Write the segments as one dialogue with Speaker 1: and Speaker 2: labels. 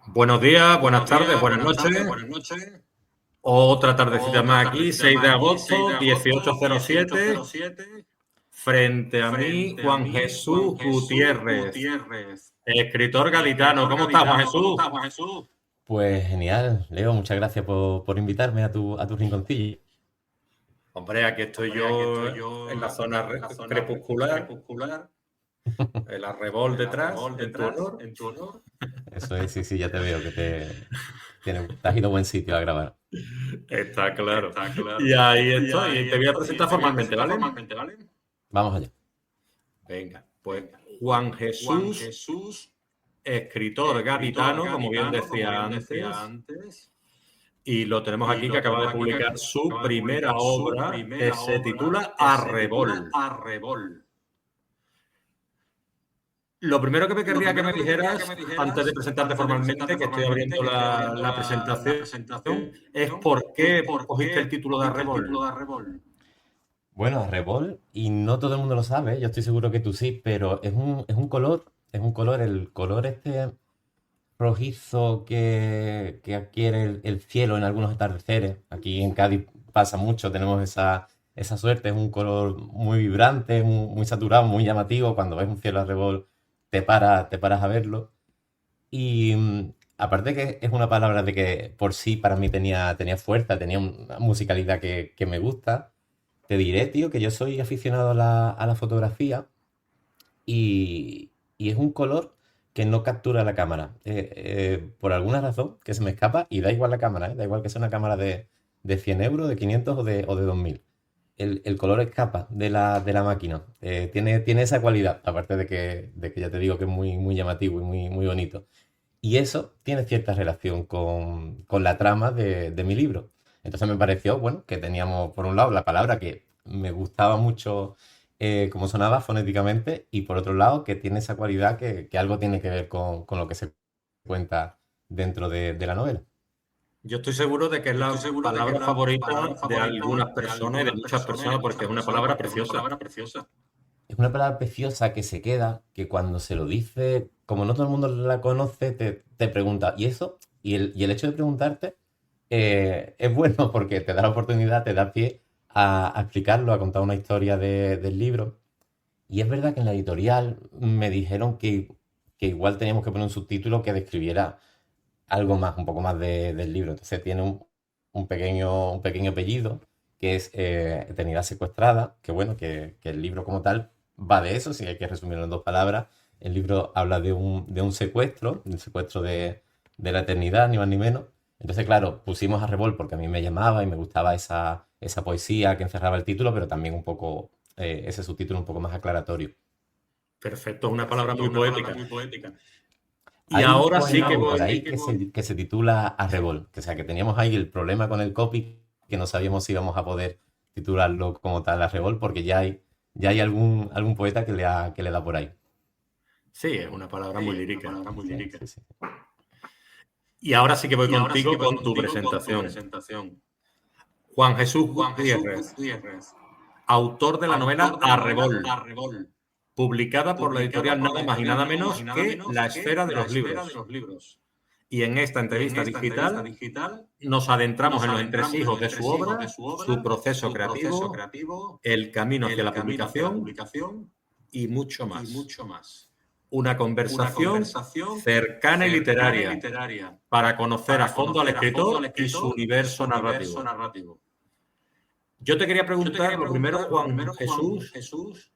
Speaker 1: Buenos días, buenas
Speaker 2: Buenos
Speaker 1: tardes,
Speaker 2: días,
Speaker 1: buenas
Speaker 2: buenas tardes,
Speaker 1: noches.
Speaker 2: buenas noches.
Speaker 1: Otra tardecita
Speaker 2: Otra
Speaker 1: más aquí,
Speaker 2: tardecita
Speaker 1: 6
Speaker 2: más
Speaker 1: de
Speaker 2: aquí, 6 de
Speaker 1: agosto,
Speaker 2: agosto,
Speaker 1: 18:07.
Speaker 2: 18:07.
Speaker 1: Frente a mí,
Speaker 2: Frente a
Speaker 1: Juan
Speaker 2: mí, Juan
Speaker 1: Jesús
Speaker 2: Jesús
Speaker 1: Gutiérrez,
Speaker 2: Gutiérrez,
Speaker 1: escritor gaditano.
Speaker 2: escritor
Speaker 1: ¿Cómo estás, Juan
Speaker 2: gaditano. ¿Cómo
Speaker 1: Jesús?
Speaker 2: estás, Juan Jesús?
Speaker 3: Pues genial, Leo, muchas gracias por invitarme a tu rinconcillo.
Speaker 1: Hombre, aquí estoy
Speaker 2: Hombre, aquí
Speaker 1: yo
Speaker 2: estoy
Speaker 1: en la
Speaker 2: yo
Speaker 1: zona
Speaker 2: en la zona
Speaker 1: crepuscular,
Speaker 2: crepuscular,
Speaker 1: el arrebol
Speaker 2: el
Speaker 1: detrás,
Speaker 2: arrebol
Speaker 1: en tu
Speaker 2: detrás,
Speaker 1: honor.
Speaker 2: en tu honor.
Speaker 3: Eso es, sí, sí, ya te veo que te has ido a buen sitio a grabar.
Speaker 1: Está claro.
Speaker 2: Está
Speaker 1: Y
Speaker 2: claro.
Speaker 1: ahí
Speaker 2: Y
Speaker 1: estoy, y
Speaker 2: ahí
Speaker 1: te voy a
Speaker 2: estoy, y
Speaker 1: presentar
Speaker 2: te voy a
Speaker 1: formalmente,
Speaker 2: presentar
Speaker 1: ¿vale?
Speaker 2: formalmente, ¿vale?
Speaker 3: Vamos allá.
Speaker 1: Venga, pues
Speaker 2: Venga.
Speaker 1: Juan
Speaker 2: Juan
Speaker 1: Jesús,
Speaker 2: Jesús,
Speaker 1: escritor
Speaker 2: escritor
Speaker 1: gaditano, como bien
Speaker 2: gaditano, como
Speaker 1: decía
Speaker 2: bien decía
Speaker 1: antes.
Speaker 2: antes,
Speaker 1: Y lo tenemos
Speaker 2: y
Speaker 1: aquí que
Speaker 2: lo
Speaker 1: acaba
Speaker 2: tenemos
Speaker 1: de
Speaker 2: aquí que
Speaker 1: publicar su
Speaker 2: acaba de
Speaker 1: primera
Speaker 2: publicar su
Speaker 1: obra que
Speaker 2: primera
Speaker 1: se
Speaker 2: obra
Speaker 1: titula
Speaker 2: que se titula
Speaker 1: Arrebol.
Speaker 2: Arrebol.
Speaker 1: Lo primero que me
Speaker 2: Lo
Speaker 1: querría que
Speaker 2: primero
Speaker 1: me
Speaker 2: que me querría que
Speaker 1: dijeras,
Speaker 2: me
Speaker 1: antes de
Speaker 2: dijeras,
Speaker 1: presentarte
Speaker 2: antes de
Speaker 1: formalmente,
Speaker 2: presentarte
Speaker 1: que estoy
Speaker 2: formalmente,
Speaker 1: abriendo
Speaker 2: que estoy abriendo
Speaker 1: la
Speaker 2: la
Speaker 1: presentación,
Speaker 2: presentación,
Speaker 1: es por
Speaker 2: es
Speaker 1: qué
Speaker 2: por
Speaker 1: cogiste el
Speaker 2: qué
Speaker 1: título de
Speaker 2: cogiste el título
Speaker 1: Arrebol.
Speaker 2: de Arrebol.
Speaker 3: Bueno, Revol, y no todo el mundo lo sabe, yo estoy seguro que tú sí, pero es un color, el color este rojizo que adquiere el cielo en algunos atardeceres. Aquí en Cádiz pasa mucho, tenemos esa suerte, es un color muy vibrante, muy saturado, muy llamativo. Cuando ves un cielo a Revol, te paras a verlo. Y aparte que es una palabra de que por sí para mí tenía fuerza, tenía una musicalidad que me gusta. Te diré, tío, que yo soy aficionado a la fotografía y es un color que no captura la cámara. Por alguna razón que se me escapa y da igual la cámara, da igual que sea una cámara de 100 euros, de 500 o de 2000. El color escapa de la máquina. Tiene esa cualidad, aparte de que ya te digo que es muy llamativo y muy bonito. Y eso tiene cierta relación con la trama de mi libro. Entonces me pareció, bueno, que teníamos por un lado la palabra que me gustaba mucho cómo sonaba fonéticamente y por otro lado que tiene esa cualidad que algo tiene que ver con lo que se cuenta dentro de la novela.
Speaker 1: Yo estoy seguro de que es
Speaker 2: Yo estoy
Speaker 1: la
Speaker 2: seguro de que es
Speaker 1: palabra
Speaker 2: la
Speaker 1: favorita
Speaker 2: palabra
Speaker 1: de
Speaker 2: favorita
Speaker 1: algunas
Speaker 2: de
Speaker 1: personas y de
Speaker 2: algunas
Speaker 1: muchas
Speaker 2: personas y de
Speaker 1: personas porque
Speaker 2: muchas
Speaker 1: es una
Speaker 2: personas
Speaker 1: palabra
Speaker 2: porque es una
Speaker 1: preciosa.
Speaker 2: palabra preciosa.
Speaker 3: Es una palabra preciosa que se queda, que cuando se lo dice, como no todo el mundo la conoce, te pregunta, ¿y eso? Y el hecho de preguntarte es bueno porque te da la oportunidad, te da pie a explicarlo, a contar una historia del libro. Y es verdad que en la editorial me dijeron que igual teníamos que poner un subtítulo que describiera algo más, un poco más del libro. Entonces tiene un pequeño apellido que es Eternidad Secuestrada, que bueno, que el libro como tal va de eso, si hay que resumirlo en dos palabras. El libro habla de un secuestro, un secuestro de la eternidad, ni más ni menos. Entonces, claro, pusimos a Revol porque a mí me llamaba y me gustaba esa poesía que encerraba el título, pero también un poco ese subtítulo un poco más aclaratorio.
Speaker 1: Perfecto, es una palabra
Speaker 2: Perfecto, es
Speaker 1: muy
Speaker 2: una palabra
Speaker 1: poética.
Speaker 2: muy poética.
Speaker 1: Y
Speaker 3: Hay un
Speaker 1: ahora sí
Speaker 3: poema
Speaker 1: que
Speaker 3: por
Speaker 1: voy.
Speaker 3: ahí que se titula Arrebol, que o sea que teníamos ahí el problema con el copy, que no sabíamos si íbamos a poder titularlo como tal Arrebol, porque ya hay algún poeta que le da por ahí.
Speaker 1: Sí, es una palabra
Speaker 2: Sí,
Speaker 1: muy
Speaker 2: es una
Speaker 1: lírica.
Speaker 2: palabra muy
Speaker 3: Sí,
Speaker 2: lírica.
Speaker 3: sí, sí.
Speaker 1: Y ahora sí que voy
Speaker 2: Y ahora sí que
Speaker 1: contigo
Speaker 2: voy
Speaker 1: con tu
Speaker 2: contigo con tu
Speaker 1: presentación.
Speaker 2: presentación.
Speaker 1: Juan Jesús
Speaker 2: Juan Jesús
Speaker 1: Gutiérrez,
Speaker 2: Gutiérrez,
Speaker 1: autor de la novela
Speaker 2: autor de la novela
Speaker 1: Arrebol,
Speaker 2: Arrebol,
Speaker 1: publicada por la
Speaker 2: publicada
Speaker 1: editorial
Speaker 2: por la
Speaker 1: nada más y
Speaker 2: editorial
Speaker 1: nada
Speaker 2: nada más
Speaker 1: menos
Speaker 2: y nada
Speaker 1: que
Speaker 2: menos
Speaker 1: La
Speaker 2: que
Speaker 1: Esfera de
Speaker 2: La
Speaker 1: los
Speaker 2: Esfera de
Speaker 1: Libros.
Speaker 2: los Libros.
Speaker 1: Y en esta
Speaker 2: Y en
Speaker 1: entrevista
Speaker 2: esta entrevista
Speaker 1: digital
Speaker 2: digital
Speaker 1: nos adentramos
Speaker 2: nos
Speaker 1: en los
Speaker 2: adentramos en
Speaker 1: entresijos
Speaker 2: los
Speaker 1: de su
Speaker 2: entresijos de
Speaker 1: obra,
Speaker 2: su
Speaker 1: su
Speaker 2: obra,
Speaker 1: proceso
Speaker 2: su proceso
Speaker 1: creativo,
Speaker 2: creativo,
Speaker 1: el camino hacia
Speaker 2: el
Speaker 1: la
Speaker 2: camino hacia la
Speaker 1: publicación
Speaker 2: publicación
Speaker 1: y mucho
Speaker 2: y
Speaker 1: más.
Speaker 2: mucho más.
Speaker 1: Una
Speaker 2: Una
Speaker 1: conversación
Speaker 2: conversación
Speaker 1: cercana y
Speaker 2: cercana y
Speaker 1: literaria
Speaker 2: literaria
Speaker 1: para conocer a
Speaker 2: para
Speaker 1: fondo al
Speaker 2: conocer a fondo al
Speaker 1: escritor y su
Speaker 2: escritor y su
Speaker 1: universo
Speaker 2: universo
Speaker 1: narrativo.
Speaker 2: narrativo.
Speaker 1: Yo te quería
Speaker 2: Yo te
Speaker 1: preguntar,
Speaker 2: quería
Speaker 1: lo primero,
Speaker 2: preguntar, lo
Speaker 1: Juan
Speaker 2: primero, Juan
Speaker 1: Jesús,
Speaker 2: Jesús,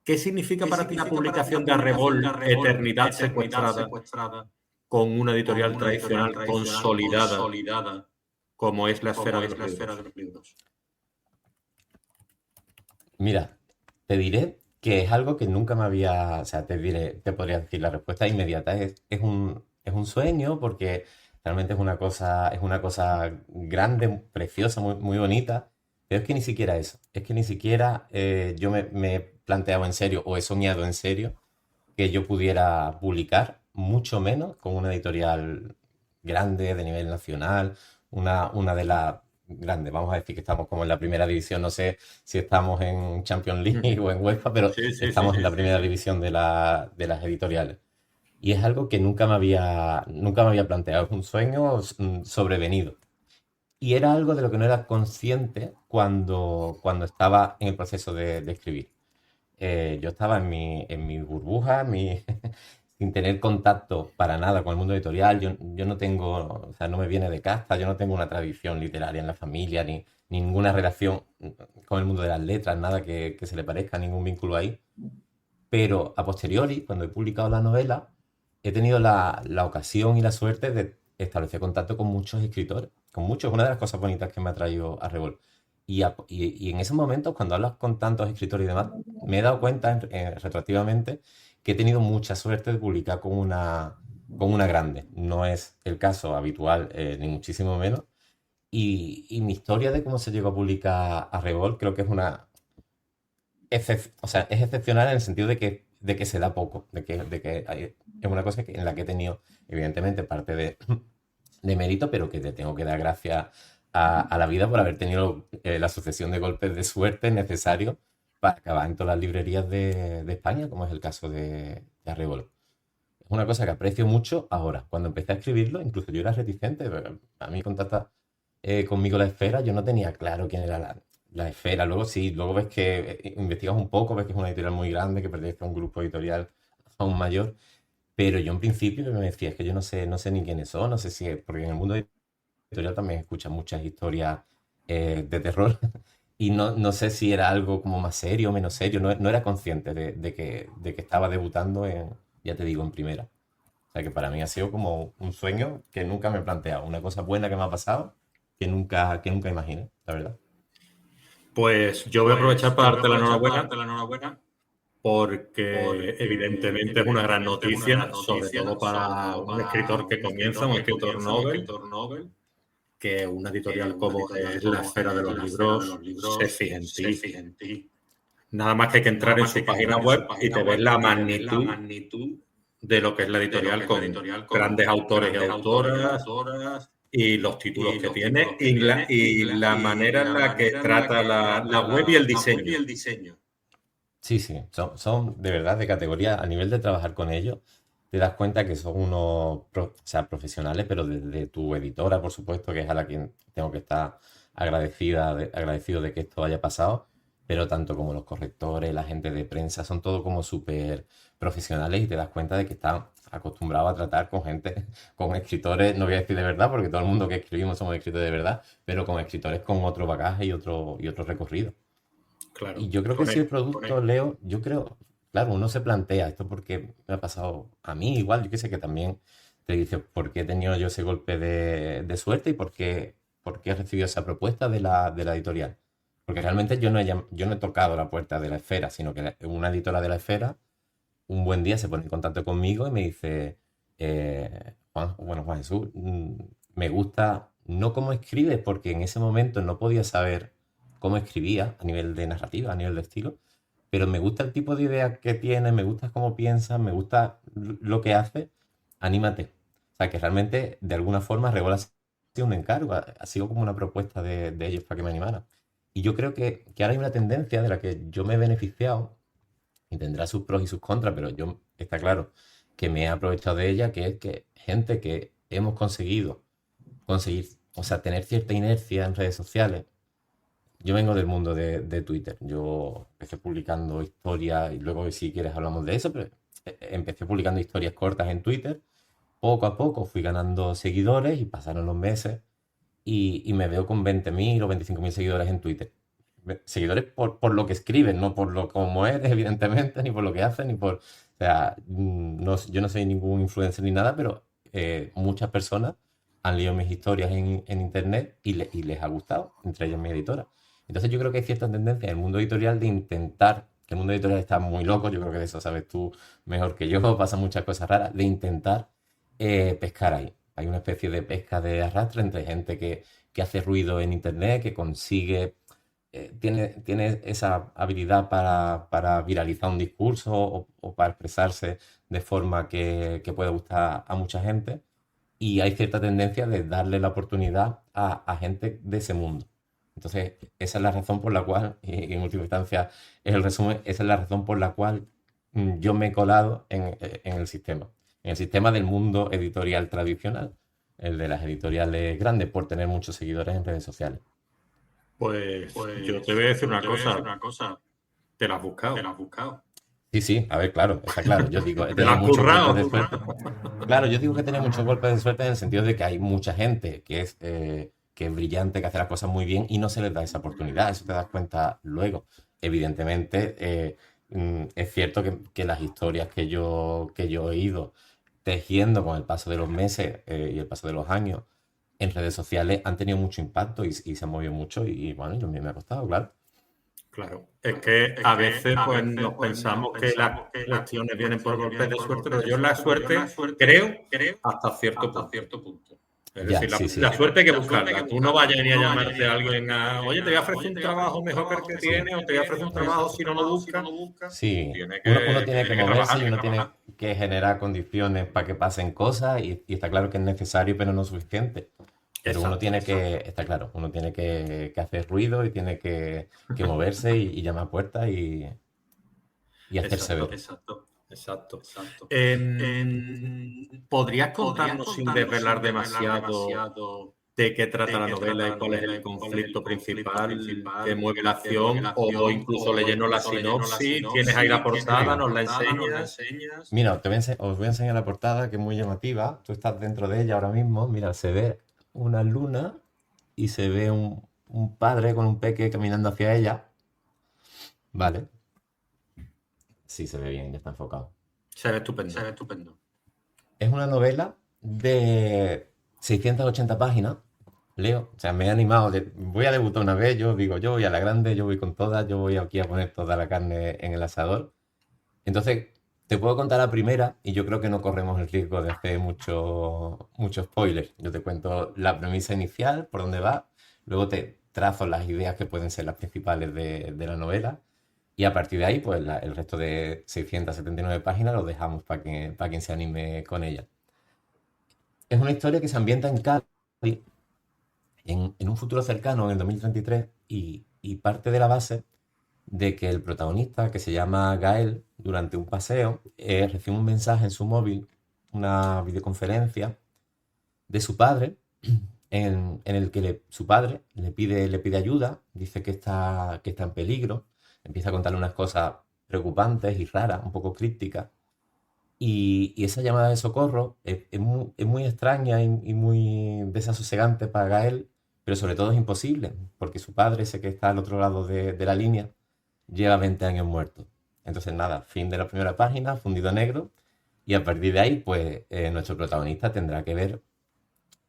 Speaker 1: ¿qué significa
Speaker 2: ¿qué
Speaker 1: para ti la
Speaker 2: significa para ti la
Speaker 1: publicación de
Speaker 2: publicación de
Speaker 1: Arrebol,
Speaker 2: Arrebol,
Speaker 1: Eternidad
Speaker 2: Eternidad
Speaker 1: Secuestrada,
Speaker 2: secuestrada,
Speaker 1: con una
Speaker 2: con
Speaker 1: editorial
Speaker 2: una editorial
Speaker 1: tradicional
Speaker 2: tradicional
Speaker 1: consolidada
Speaker 2: consolidada
Speaker 1: como es la esfera
Speaker 2: como
Speaker 1: de
Speaker 2: es
Speaker 1: los
Speaker 2: la Esfera de
Speaker 1: libros?
Speaker 2: los Libros?
Speaker 3: Mira, te diré que es algo que nunca me había, o sea, te podría decir la respuesta inmediata. Es un sueño porque realmente es una cosa grande, preciosa, muy bonita, pero es que ni siquiera eso, es que ni siquiera yo me he planteado en serio o he soñado en serio que yo pudiera publicar, mucho menos con una editorial grande de nivel nacional, una de las grandes. Vamos a decir que estamos como en la primera división, no sé si estamos en Champions League o en UEFA, pero
Speaker 1: Sí, sí, sí,
Speaker 3: estamos en
Speaker 1: sí.
Speaker 3: la primera división de las editoriales. Y es algo que nunca me había planteado, es un sueño sobrevenido. Y era algo de lo que no era consciente cuando estaba en el proceso de escribir. Yo estaba en mi burbuja, sin tener contacto para nada con el mundo editorial. Yo no tengo, o sea, no me viene de casta, yo no tengo una tradición literaria en la familia, ni ninguna relación con el mundo de las letras, nada que se le parezca, ningún vínculo ahí. Pero a posteriori, cuando he publicado la novela, he tenido la ocasión y la suerte de establecer contacto con muchos escritores, con muchos, una de las cosas bonitas que me ha traído a Revol. Y en esos momentos, cuando hablas con tantos escritores y demás, me he dado cuenta retroactivamente que he tenido mucha suerte de publicar con una grande. No es el caso habitual, ni muchísimo menos. Y mi historia de cómo se llegó a publicar a Revol creo que o sea, es excepcional en el sentido de que se da poco, es una cosa en la que he tenido, evidentemente, parte de mérito, pero que te tengo que dar gracias a la vida por haber tenido la sucesión de golpes de suerte necesarios para acabar en todas las librerías de España, como es el caso de Arrebol. Es una cosa que aprecio mucho ahora. Cuando empecé a escribirlo, incluso yo era reticente. Pero a mí contacta conmigo la esfera, yo no tenía claro quién era la esfera. Luego sí, luego ves que investigas un poco, ves que es una editorial muy grande, que pertenece a un grupo editorial aún mayor. Pero yo en principio me decía, es que yo no sé ni quiénes son, no sé si es, porque en el mundo editorial también escuchas muchas historias de terror. Y no sé si era algo como más serio o menos serio, no era consciente de que estaba debutando ya te digo, en primera. O sea que para mí ha sido como un sueño que nunca me he planteado, una cosa buena que me ha pasado que nunca imaginé, la verdad.
Speaker 1: Pues yo voy a aprovechar para darte la enhorabuena
Speaker 2: La enhorabuena
Speaker 1: porque
Speaker 2: porque
Speaker 1: evidentemente es una gran
Speaker 2: evidentemente es una gran
Speaker 1: noticia, sobre
Speaker 2: noticia,
Speaker 1: todo
Speaker 2: sobre
Speaker 1: para
Speaker 2: todo
Speaker 1: un
Speaker 2: para
Speaker 1: escritor que
Speaker 2: un
Speaker 1: comienza,
Speaker 2: escritor
Speaker 1: un
Speaker 2: que
Speaker 1: escritor
Speaker 2: comienza, un
Speaker 1: novel,
Speaker 2: escritor novel,
Speaker 1: que una
Speaker 2: que
Speaker 1: editorial
Speaker 2: una
Speaker 1: como
Speaker 2: editorial
Speaker 1: es la
Speaker 2: como
Speaker 1: Esfera de
Speaker 2: es
Speaker 1: los
Speaker 2: la Esfera de
Speaker 1: Libros
Speaker 2: los
Speaker 1: se
Speaker 2: Libros
Speaker 1: fije en
Speaker 2: se
Speaker 1: ti.
Speaker 2: fije en ti.
Speaker 1: Nada más que hay que
Speaker 2: Nada
Speaker 1: entrar en
Speaker 2: más que
Speaker 1: su
Speaker 2: hay que
Speaker 1: página
Speaker 2: entrar en su
Speaker 1: web y
Speaker 2: página
Speaker 1: te ves
Speaker 2: web
Speaker 1: la
Speaker 2: y te ves la
Speaker 1: magnitud
Speaker 2: magnitud
Speaker 1: de lo que es la
Speaker 2: de lo
Speaker 1: editorial
Speaker 2: que es la
Speaker 1: con
Speaker 2: editorial
Speaker 1: grandes
Speaker 2: con
Speaker 1: autores y
Speaker 2: grandes autores y
Speaker 1: autoras
Speaker 2: autoras
Speaker 1: y los títulos
Speaker 2: y
Speaker 1: que
Speaker 2: los
Speaker 1: tiene
Speaker 2: títulos que
Speaker 1: y
Speaker 2: tiene
Speaker 1: la manera en
Speaker 2: la
Speaker 1: la que
Speaker 2: manera en la
Speaker 1: trata
Speaker 2: que
Speaker 1: la
Speaker 2: trata
Speaker 1: web y el
Speaker 2: la web y
Speaker 1: diseño.
Speaker 2: el diseño.
Speaker 3: Sí, sí, son de verdad de categoría, a nivel de trabajar con ellos, te das cuenta que son unos o sea, profesionales, pero desde tu editora, por supuesto, que es a la que tengo que estar agradecido de que esto haya pasado, pero tanto como los correctores, la gente de prensa, son todo como súper profesionales y te das cuenta de que están acostumbrados a tratar con gente, con escritores, no voy a decir de verdad, porque todo el mundo que escribimos somos escritores de verdad, pero con escritores con otro bagaje y otro recorrido. Y
Speaker 1: Claro.
Speaker 3: yo creo que si el producto, Leo, yo creo, claro, uno se plantea esto porque me ha pasado a mí igual, yo qué sé, que también te dice por qué he tenido yo ese golpe de suerte y por qué he recibido esa propuesta de la editorial. Porque realmente yo no he tocado la puerta de la esfera, sino que una editora de la esfera un buen día se pone en contacto conmigo y me dice, Juan Jesús, me gusta no cómo escribes, porque en ese momento no podía saber cómo escribía a nivel de narrativa, a nivel de estilo, pero me gusta el tipo de idea que tiene, me gusta cómo piensa, me gusta lo que hace, anímate. O sea, que realmente de alguna forma Revola ha sido un encargo, ha sido como una propuesta de ellos para que me animara. Y yo creo que ahora hay una tendencia de la que yo me he beneficiado y tendrá sus pros y sus contras, pero yo está claro que me he aprovechado de ella, que es que gente que hemos conseguir, o sea, tener cierta inercia en redes sociales. Yo vengo del mundo de Twitter. Yo empecé publicando historias y luego si quieres hablamos de eso, pero empecé publicando historias cortas en Twitter. Poco a poco fui ganando seguidores y pasaron los meses y me veo con 20.000 o 25.000 seguidores en Twitter. Seguidores por lo que escriben, no por lo como eres, evidentemente, ni por lo que hacen, ni por... O sea, yo no soy ningún influencer ni nada, pero muchas personas han leído mis historias en internet y les ha gustado, entre ellas mi editora. Entonces yo creo que hay cierta tendencia en el mundo editorial de intentar, que el mundo editorial está muy loco, yo creo que de eso sabes tú mejor que yo, pasan muchas cosas raras, de intentar pescar ahí. Hay una especie de pesca de arrastre entre gente que hace ruido en internet, que consigue, tiene esa habilidad para viralizar un discurso o para expresarse de forma que pueda gustar a mucha gente. Y hay cierta tendencia de darle la oportunidad a gente de ese mundo. Entonces, esa es la razón por la cual, y en última instancia es el resumen, esa es la razón por la cual yo me he colado en el sistema. en el sistema del mundo editorial tradicional, el de las editoriales grandes, por tener muchos seguidores en redes sociales.
Speaker 1: Pues yo te voy a decir una cosa. Te la has buscado.
Speaker 3: Sí, sí, a ver, claro, está claro. Yo digo, he
Speaker 1: Te la
Speaker 3: tenido
Speaker 1: has
Speaker 3: muchos golpes
Speaker 1: currado.
Speaker 3: de suerte. Claro, yo digo que he tenido muchos golpes de suerte en el sentido de que hay mucha gente que es brillante, que hace las cosas muy bien y no se les da esa oportunidad. Eso te das cuenta luego. Evidentemente, es cierto que las historias que yo he ido tejiendo con el paso de los meses y el paso de los años en redes sociales han tenido mucho impacto y se han movido mucho y bueno, yo a mí me ha costado, claro.
Speaker 1: Claro, es que a veces pues nos pensamos que las cuestiones vienen por golpes de suerte, pero yo la suerte creo hasta cierto punto. Es
Speaker 3: Ya,
Speaker 1: decir,
Speaker 3: sí, sí.
Speaker 1: la suerte hay que buscarla. Tú no vayas ni a llamarte a alguien oye, te voy a ofrecer un trabajo mejor que el que tienes, o te voy a ofrecer un trabajo si no lo buscas.
Speaker 3: Sí,
Speaker 1: Tiene
Speaker 3: uno tiene que moverse
Speaker 1: trabajar,
Speaker 3: y uno tiene que generar condiciones para que pasen cosas y está claro que es necesario, pero no suficiente. Pero uno tiene que, está claro, uno tiene que hacer ruido y tiene que moverse y llamar puertas y hacerse ver.
Speaker 1: Exacto. ¿Podrías contarnos sin desvelar demasiado de qué trata la novela y cuál es el conflicto principal que mueve la acción? O incluso leyendo la sinopsis, tienes ahí la portada, nos la enseñas.
Speaker 3: Mira, os voy a enseñar la portada que es muy llamativa. Tú estás dentro de ella ahora mismo. Mira, se ve una luna y se ve un padre con un peque caminando hacia ella. Vale. Sí, se ve bien, ya está enfocado.
Speaker 1: Se ve estupendo.
Speaker 3: Es una novela de 680 páginas, Leo. O sea, me he animado. Voy a debutar una vez, yo digo, yo voy a la grande, yo voy con todas, yo voy aquí a poner toda la carne en el asador. Entonces, te puedo contar la primera y yo creo que no corremos el riesgo de hacer mucho spoiler. Yo te cuento la premisa inicial, por dónde va, luego te trazo las ideas que pueden ser las principales de la novela y a partir de ahí, pues el resto de 679 páginas lo dejamos para quien se anime con ella. Es una historia que se ambienta en Cádiz, en un futuro cercano, en el 2033, y parte de la base de que el protagonista, que se llama Gael, durante un paseo, recibe un mensaje en su móvil, una videoconferencia de su padre, en el que su padre le pide ayuda, dice que está en peligro, empieza a contarle unas cosas preocupantes y raras, un poco crípticas, y esa llamada de socorro es muy extraña y muy desasosegante para Gael, pero sobre todo es imposible, porque su padre, ese que está al otro lado de la línea, lleva 20 años muerto. Entonces, nada, fin de la primera página, fundido a negro, y a partir de ahí, pues nuestro protagonista tendrá que ver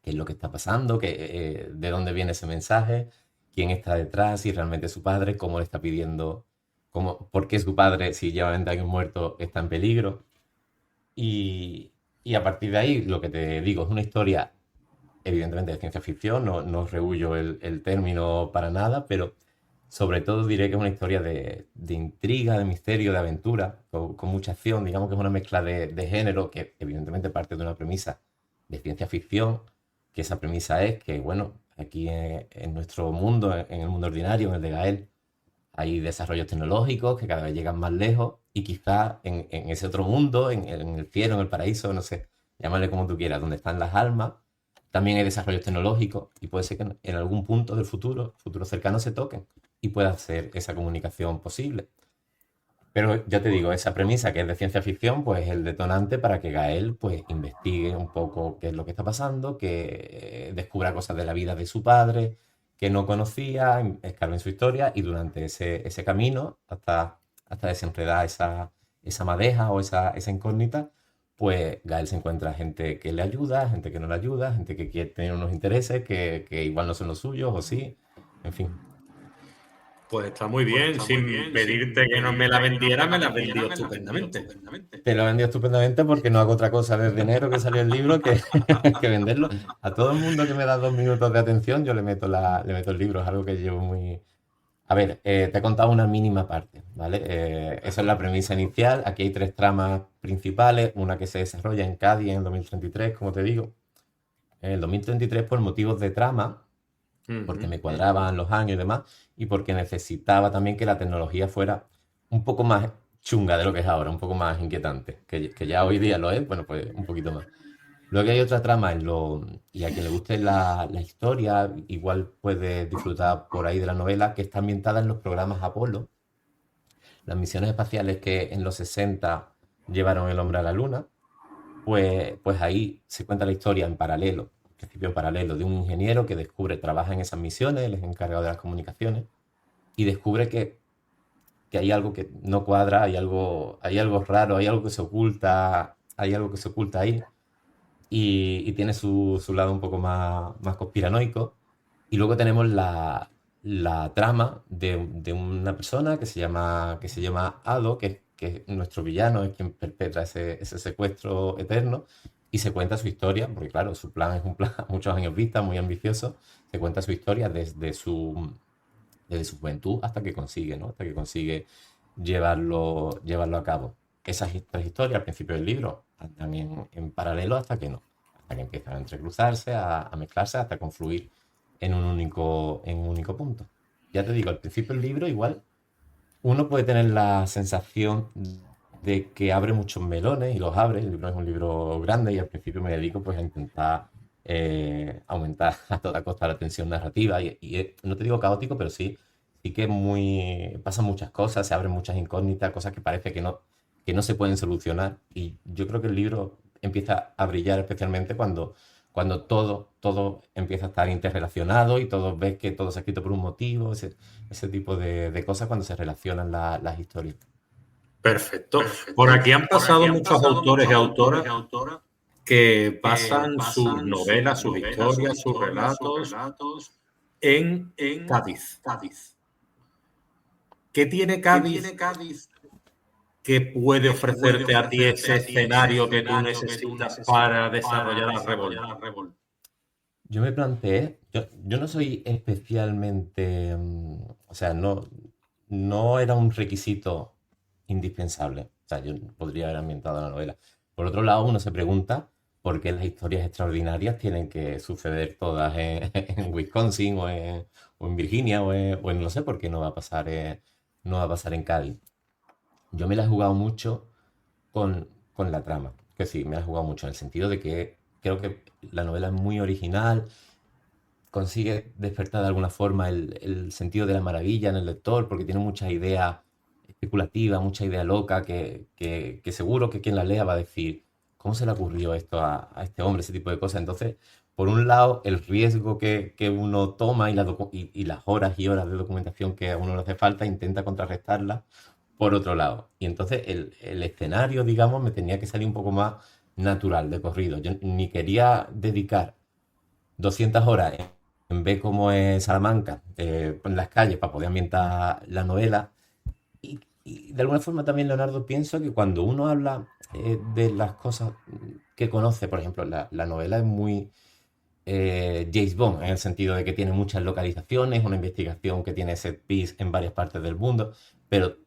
Speaker 3: qué es lo que está pasando, de dónde viene ese mensaje, quién está detrás, si realmente es su padre, cómo le está pidiendo, por qué su padre, si lleva 20 años muerto, está en peligro. Y a partir de ahí, lo que te digo, es una historia evidentemente de ciencia ficción, no rehuyo el término para nada, pero sobre todo diré que es una historia de intriga, de misterio, de aventura, con mucha acción. Digamos que es una mezcla de género que evidentemente parte de una premisa de ciencia ficción, que esa premisa es que, bueno, aquí en nuestro mundo, en el mundo ordinario, en el de Gael, hay desarrollos tecnológicos que cada vez llegan más lejos y quizás en ese otro mundo, en el cielo, en el paraíso, no sé, llámale como tú quieras, donde están las almas, también hay desarrollos tecnológicos y puede ser que en algún punto del futuro cercano, se toquen y pueda hacer esa comunicación posible. Pero ya te digo, esa premisa que es de ciencia ficción, pues es el detonante para que Gael pues investigue un poco qué es lo que está pasando, que descubra cosas de la vida de su padre que no conocía, escarbe en su historia y durante ese camino, hasta desenredar esa madeja o esa incógnita, pues Gael se encuentra gente que le ayuda, gente que no le ayuda, gente que quiere tener unos intereses que igual no son los suyos o sí, en fin.
Speaker 1: Pues está muy bien, sin pedirte que no me la vendiera, me la vendió estupendamente.
Speaker 3: Te lo vendió estupendamente porque no hago otra cosa desde enero que salió el libro que, que venderlo. A todo el mundo que me da 2 minutos de atención, yo le meto el libro, es algo que llevo muy... A ver, te he contado una mínima parte, ¿vale? Esa es la premisa inicial. Aquí hay 3 tramas principales, una que se desarrolla en Cádiz en el 2033, como te digo. En el 2033 por motivos de trama, porque me cuadraban los años y demás, y porque necesitaba también que la tecnología fuera un poco más chunga de lo que es ahora, un poco más inquietante, que ya hoy día lo es, bueno, pues un poquito más. Luego hay otra trama y a quien le guste la historia, igual puede disfrutar por ahí de la novela, que está ambientada en los programas Apolo, las misiones espaciales que en los 60 llevaron el hombre a la luna. Pues ahí se cuenta la historia en paralelo, en principio en paralelo, de un ingeniero que descubre, trabaja en esas misiones, él es encargado de las comunicaciones, y descubre que hay algo que no cuadra, hay algo raro, hay algo que se oculta ahí, y tiene su lado un poco más conspiranoico. Y luego tenemos la trama de una persona que se llama Ado, que es nuestro villano, es quien perpetra ese secuestro eterno, y se cuenta su historia, porque claro, su plan es un plan a muchos años vista, muy ambicioso, se cuenta su historia desde su juventud hasta que consigue, ¿no? Hasta que consigue llevarlo a cabo. Esas tres historias al principio del libro andan en paralelo hasta que no, hasta que empiezan a entrecruzarse, a mezclarse, hasta confluir en un único punto. Ya te digo, al principio del libro igual uno puede tener la sensación de que abre muchos melones y los abre. El libro es un libro grande y al principio me dedico pues a intentar aumentar a toda costa la tensión narrativa no te digo caótico, pero sí que pasan muchas cosas, se abren muchas incógnitas, cosas que parece que no se pueden solucionar y yo creo que el libro empieza a brillar especialmente cuando todo empieza a estar interrelacionado y todo ves que todo se ha escrito por un motivo, ese tipo de cosas cuando se relacionan las historias.
Speaker 1: Perfecto. Por aquí han pasado muchos autores y autoras que basan sus novelas, sus historias, sus relatos en Cádiz. ¿Qué tiene Cádiz que puede ofrecerte a ti ese escenario que tú necesitas para desarrollar la revolta?
Speaker 3: Yo me planteé, yo no soy especialmente, o sea, no era un requisito indispensable. O sea, yo podría haber ambientado la novela. Por otro lado, uno se pregunta por qué las historias extraordinarias tienen que suceder todas en Wisconsin o en Virginia o en no sé por qué no va a pasar, no va a pasar en Cádiz. Yo me la he jugado mucho con la trama. Que sí, me la he jugado mucho en el sentido de que creo que la novela es muy original, consigue despertar de alguna forma el sentido de la maravilla en el lector, porque tiene muchas ideas especulativas, mucha idea loca, que seguro que quien la lea va a decir, ¿cómo se le ocurrió esto a este hombre, ese tipo de cosas? Entonces, por un lado, el riesgo que uno toma y las horas y horas de documentación que a uno le hace falta, intenta contrarrestarla por otro lado. Y entonces el escenario, digamos, me tenía que salir un poco más natural, de corrido. Yo ni quería dedicar 200 horas en ver cómo es Salamanca en las calles para poder ambientar la novela. Y de alguna forma también, Leonardo, pienso que cuando uno habla de las cosas que conoce, por ejemplo, la novela es muy James Bond, en el sentido de que tiene muchas localizaciones, una investigación que tiene set piece en varias partes del mundo, pero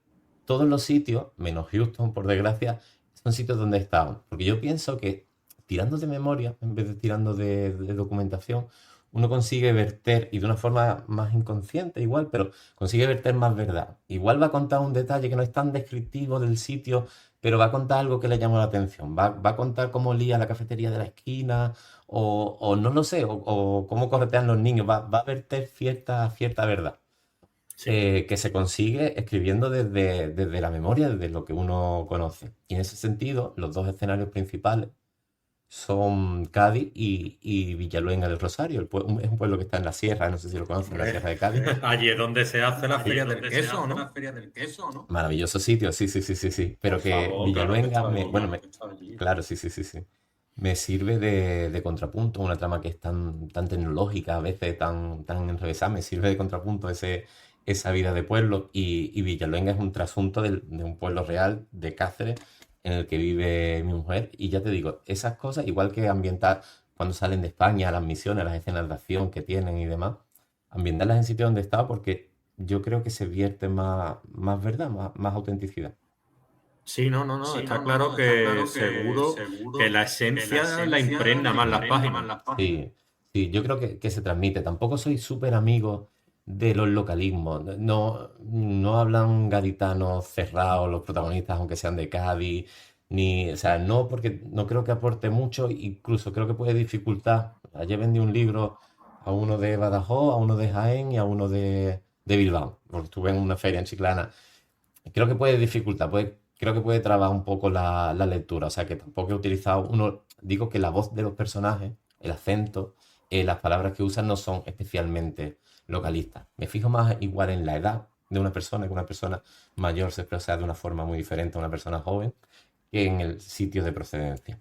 Speaker 3: todos los sitios, menos Houston, por desgracia, son sitios donde he estado. Porque yo pienso que tirando de memoria, en vez de tirando de documentación, uno consigue verter, y de una forma más inconsciente igual, pero consigue verter más verdad. Igual va a contar un detalle que no es tan descriptivo del sitio, pero va a contar algo que le llama la atención. Va a contar cómo lía la cafetería de la esquina, o no lo sé, o cómo corretean los niños. Va a verter cierta verdad.
Speaker 1: Sí.
Speaker 3: Que se consigue escribiendo desde la memoria, desde lo que uno conoce. Y en ese sentido, los dos escenarios principales son Cádiz y Villaluenga del Rosario. Es un pueblo que está en la sierra, no sé si lo conocen, en la sierra de Cádiz.
Speaker 1: Allí es donde se hace la feria del queso, ¿no?
Speaker 3: Maravilloso sitio, sí, sí, sí, sí, sí. Pero
Speaker 1: Por
Speaker 3: que
Speaker 1: favor,
Speaker 3: Villaluenga,
Speaker 1: claro,
Speaker 3: claro, sí, sí, sí, sí. Me sirve de contrapunto, una trama que es tan tecnológica, a veces tan enrevesada, me sirve de contrapunto esa vida de pueblo. Y Villaluenga es un trasunto de un pueblo real, de Cáceres, en el que vive mi mujer. Y ya te digo, esas cosas, igual que ambientar cuando salen de España, las misiones, las escenas de acción que tienen y demás, ambientarlas en sitios donde está porque yo creo que se vierte más verdad, más autenticidad.
Speaker 1: Sí, no, está claro que seguro que la esencia la impregna más las páginas.
Speaker 3: Sí, sí, yo creo que se transmite. Tampoco soy súper amigo de los localismos. No hablan gaditanos cerrados los protagonistas, aunque sean de Cádiz, ni, o sea, no, porque no creo que aporte mucho, incluso creo que puede dificultar. Ayer vendí un libro a uno de Badajoz, a uno de Jaén y a uno de Bilbao, porque estuve en una feria en Chiclana. Creo que puede dificultar, creo que puede trabar un poco la lectura, o sea que tampoco he utilizado digo que la voz de los personajes, el acento, las palabras que usan no son especialmente localistas. Me fijo más igual en la edad de una persona, que una persona mayor se expresa de una forma muy diferente a una persona joven, que en el sitio de procedencia.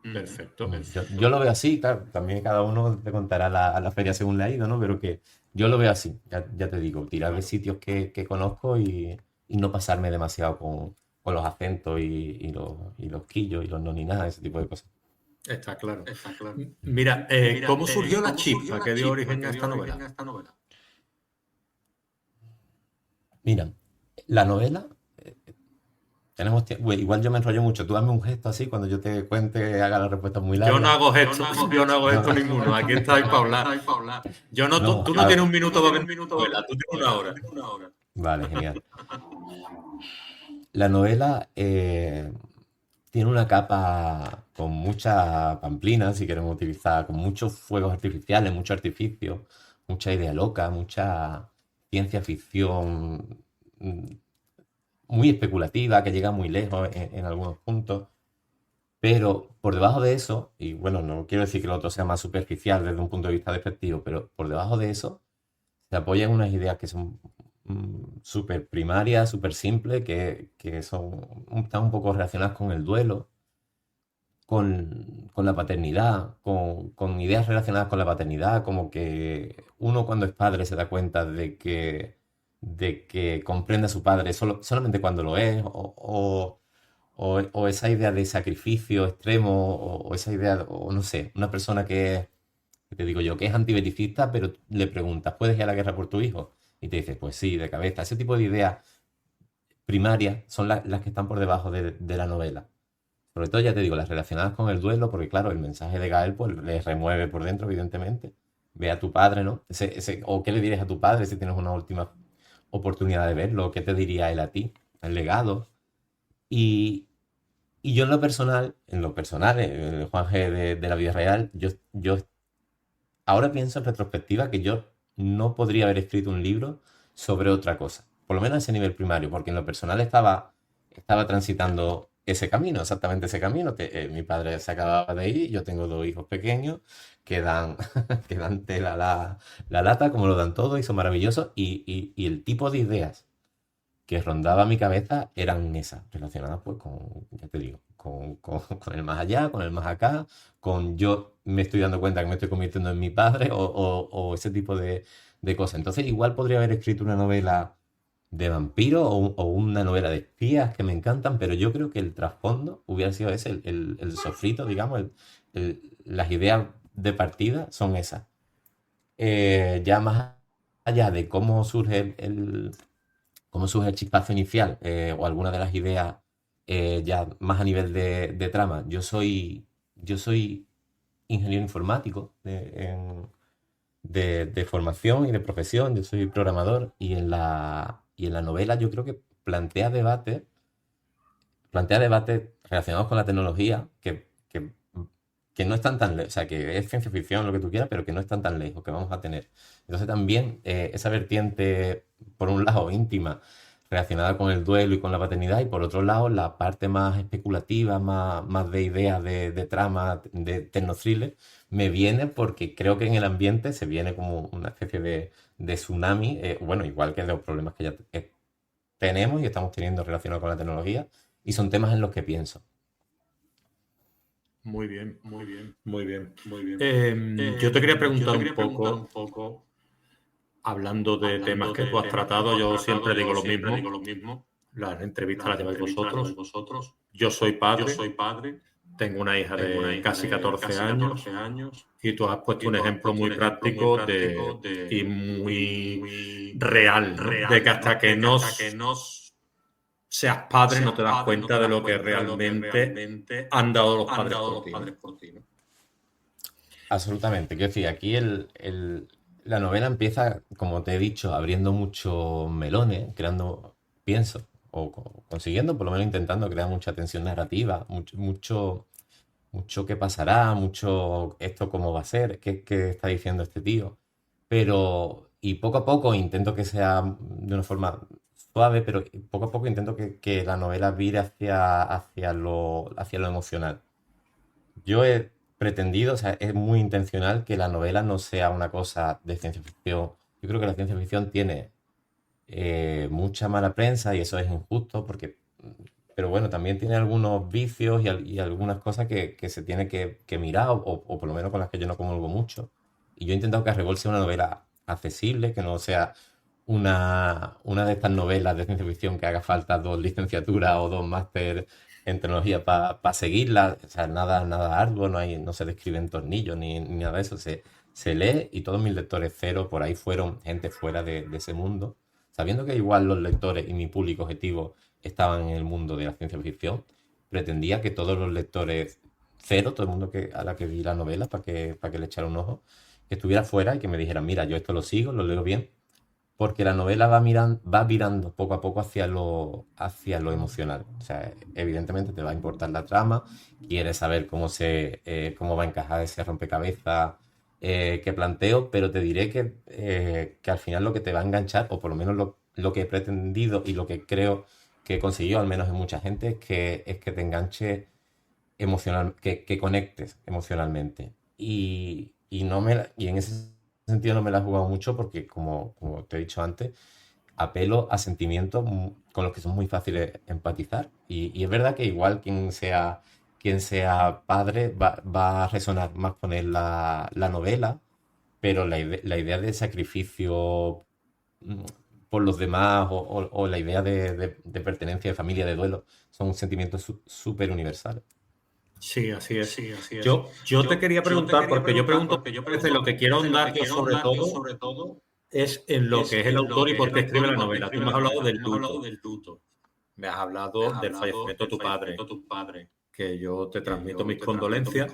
Speaker 1: Perfecto,
Speaker 3: Yo lo veo así, claro, también cada uno te contará la feria según le ha ido, ¿no? Pero que yo lo veo así, ya te digo, tirar de sitios que conozco y no pasarme demasiado con los acentos y los quillos y los no ni nada, ese tipo de cosas.
Speaker 1: está claro. Mira, ¿cómo surgió la chispa que dio origen a esta novela?
Speaker 3: Mira, la novela, tenemos igual yo me enrollo mucho, tú dame un gesto así cuando yo te cuente, haga la respuesta muy larga.
Speaker 1: Yo no hago gesto ninguno, aquí estáis para hablar. Tú no tienes un minuto para ver novela, tú tienes una hora.
Speaker 3: Vale, genial. La novela tiene una capa con mucha pamplina, si queremos utilizar, con muchos fuegos artificiales, mucho artificio, mucha idea loca, mucha ciencia ficción muy especulativa, que llega muy lejos en algunos puntos. Pero por debajo de eso, y bueno, no quiero decir que lo otro sea más superficial desde un punto de vista despectivo, pero por debajo de eso se apoyan unas ideas que son súper primarias, súper simples, que están un poco relacionadas con el duelo, con la paternidad, con ideas relacionadas con la paternidad, como que uno cuando es padre se da cuenta de que comprende a su padre solamente cuando lo es, o esa idea de sacrificio extremo, o esa idea, o no sé, una persona que te digo yo, que es antibelicista, pero le preguntas, ¿puedes ir a la guerra por tu hijo? Y te dice, pues sí, de cabeza. Ese tipo de ideas primarias son las que están por debajo de la novela. Sobre todo, ya te digo, las relacionadas con el duelo, porque claro, el mensaje de Gael pues le remueve por dentro, evidentemente. Ve a tu padre, ¿no? O qué le dirías a tu padre si tienes una última oportunidad de verlo, qué te diría él a ti, el legado. Y, y yo en lo personal, el Juan G de la vida real, yo ahora pienso en retrospectiva que yo no podría haber escrito un libro sobre otra cosa, por lo menos a ese nivel primario, porque en lo personal estaba transitando ese camino, exactamente ese camino. Mi padre se acababa de ir, yo tengo dos hijos pequeños que dan, que dan tela la lata, como lo dan todos, y son maravillosos, y el tipo de ideas que rondaba mi cabeza eran esas, relacionadas pues con, ya te digo, con el más allá, con el más acá, con yo me estoy dando cuenta que me estoy convirtiendo en mi padre, o ese tipo de cosas. Entonces igual podría haber escrito una novela de vampiros, o una novela de espías que me encantan, pero yo creo que el trasfondo hubiera sido ese, el sofrito, digamos, las ideas de partida son esas. Ya más allá de cómo surge el chispazo inicial, o alguna de las ideas, ya más a nivel de trama. Yo soy ingeniero informático de formación y de profesión, yo soy programador, y en la novela yo creo que plantea debates relacionados con la tecnología que no están tan lejos, o sea, que es ciencia ficción, lo que tú quieras, pero que no están tan lejos, que vamos a tener. Entonces también, esa vertiente, por un lado, íntima, relacionada con el duelo y con la paternidad, y por otro lado, la parte más especulativa, más de ideas, de trama, de tecnothriller, me viene porque creo que en el ambiente se viene como una especie de tsunami, bueno, igual que de los problemas que ya tenemos y estamos teniendo relacionados con la tecnología, y son temas en los que pienso.
Speaker 1: Muy bien. Yo te quería preguntar un poco, hablando de temas que tú has tratado, yo siempre digo lo mismo. Las entrevistas las lleváis vosotros. Yo soy padre, tengo una hija de casi 14 años, y tú has puesto un ejemplo muy práctico y muy real, ¿no? De que hasta que no seas padre no te das cuenta de lo que realmente han dado los padres por ti, ¿no?
Speaker 3: Absolutamente. Quiero decir, aquí la novela empieza, como te he dicho, abriendo muchos melones, creando, pienso, consiguiendo, por lo menos intentando crear mucha tensión narrativa, mucho qué pasará, mucho esto cómo va a ser, qué está diciendo este tío. Pero, y poco a poco intento que sea de una forma suave, pero poco a poco intento que la novela vire hacia lo emocional. Yo he pretendido, o sea, es muy intencional que la novela no sea una cosa de ciencia ficción. Yo creo que la ciencia ficción tiene mucha mala prensa y eso es injusto porque, pero bueno, también tiene algunos vicios y algunas cosas que se tiene que mirar o por lo menos con las que yo no comulgo mucho. Y yo he intentado que Arrebol sea una novela accesible, que no sea una de estas novelas de ciencia ficción que haga falta dos licenciaturas o dos máster en tecnología para seguirla. O sea, nada arduo, no se describen tornillos ni nada de eso. Se lee y todos mis lectores cero por ahí fueron gente fuera de ese mundo. Sabiendo que igual los lectores y mi público objetivo estaban en el mundo de la ciencia ficción, pretendía que todos los lectores cero, todo el mundo a la que vi la novela para que le echara un ojo, que estuviera fuera y que me dijera, mira, yo esto lo sigo, lo leo bien, porque la novela va virando poco a poco hacia lo emocional. O sea, evidentemente te va a importar la trama, quieres saber cómo va a encajar ese rompecabezas que planteo, pero te diré que al final lo que te va a enganchar, o por lo menos lo que he pretendido y lo que creo que he conseguido, al menos en mucha gente, es que te enganche emocional, que conectes emocionalmente. Y en ese sentido no me la he jugado mucho porque, como te he dicho antes, apelo a sentimientos con los que son muy fáciles empatizar. Y es verdad que igual quien sea padre va a resonar más con él la novela, pero la idea de sacrificio mm, por los demás o la idea de pertenencia, de familia, de duelo, son sentimientos súper universales.
Speaker 1: Sí, así es. Yo te quería preguntar, porque yo pregunto muchas veces, lo que quiero ahondar yo sobre todo es en lo que es el autor y por qué escribe la novela. Tú me has hablado del luto, me has hablado del fallecimiento de tu padre, que yo te transmito mis condolencias,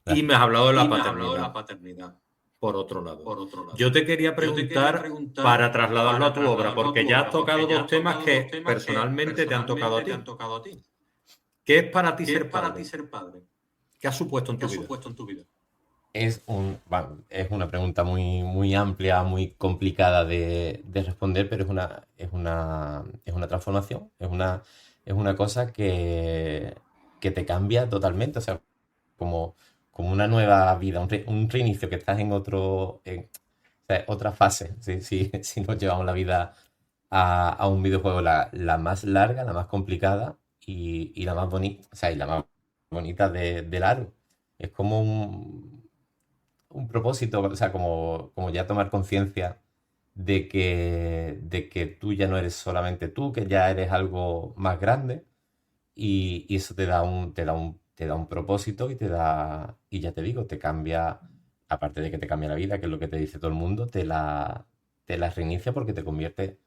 Speaker 1: y me has hablado de la paternidad, por otro lado. Yo te quería preguntar, para trasladarlo a tu obra, porque ya has tocado dos temas que personalmente te han tocado a ti. ¿Qué es para ti ser padre? ¿Qué ha supuesto en tu vida?
Speaker 3: Es una pregunta muy amplia, muy complicada de responder, pero es una transformación, es una cosa que te cambia totalmente, o sea, como una nueva vida, un reinicio, que estás o sea, otra fase, si nos llevamos la vida a un videojuego, la más larga, la más complicada y la más bonita, o sea, y la más bonita del aro. Es como un propósito, o sea, como ya tomar conciencia de que tú ya no eres solamente tú, que ya eres algo más grande y eso te da un propósito y ya te digo, te cambia, aparte de que te cambia la vida, que es lo que te dice todo el mundo, te la reinicia porque te convierte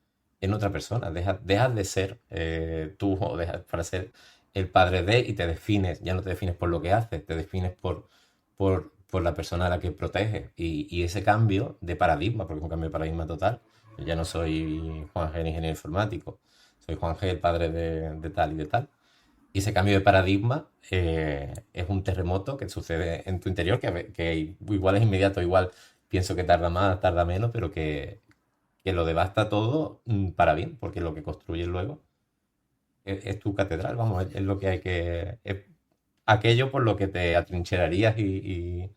Speaker 3: en otra persona. Dejas de ser tú o dejas para ser el padre de y te defines, ya no te defines por lo que haces, te defines por la persona a la que proteges. Y ese cambio de paradigma, porque es un cambio de paradigma total, ya no soy Juan G, el ingeniero informático, soy Juan G, el padre de tal y de tal. Y ese cambio de paradigma es un terremoto que sucede en tu interior, que igual es inmediato, igual pienso que tarda más, tarda menos, pero que lo devasta todo para bien, porque lo que construyes luego es tu catedral, vamos, es lo que hay es aquello por lo que te atrincherarías y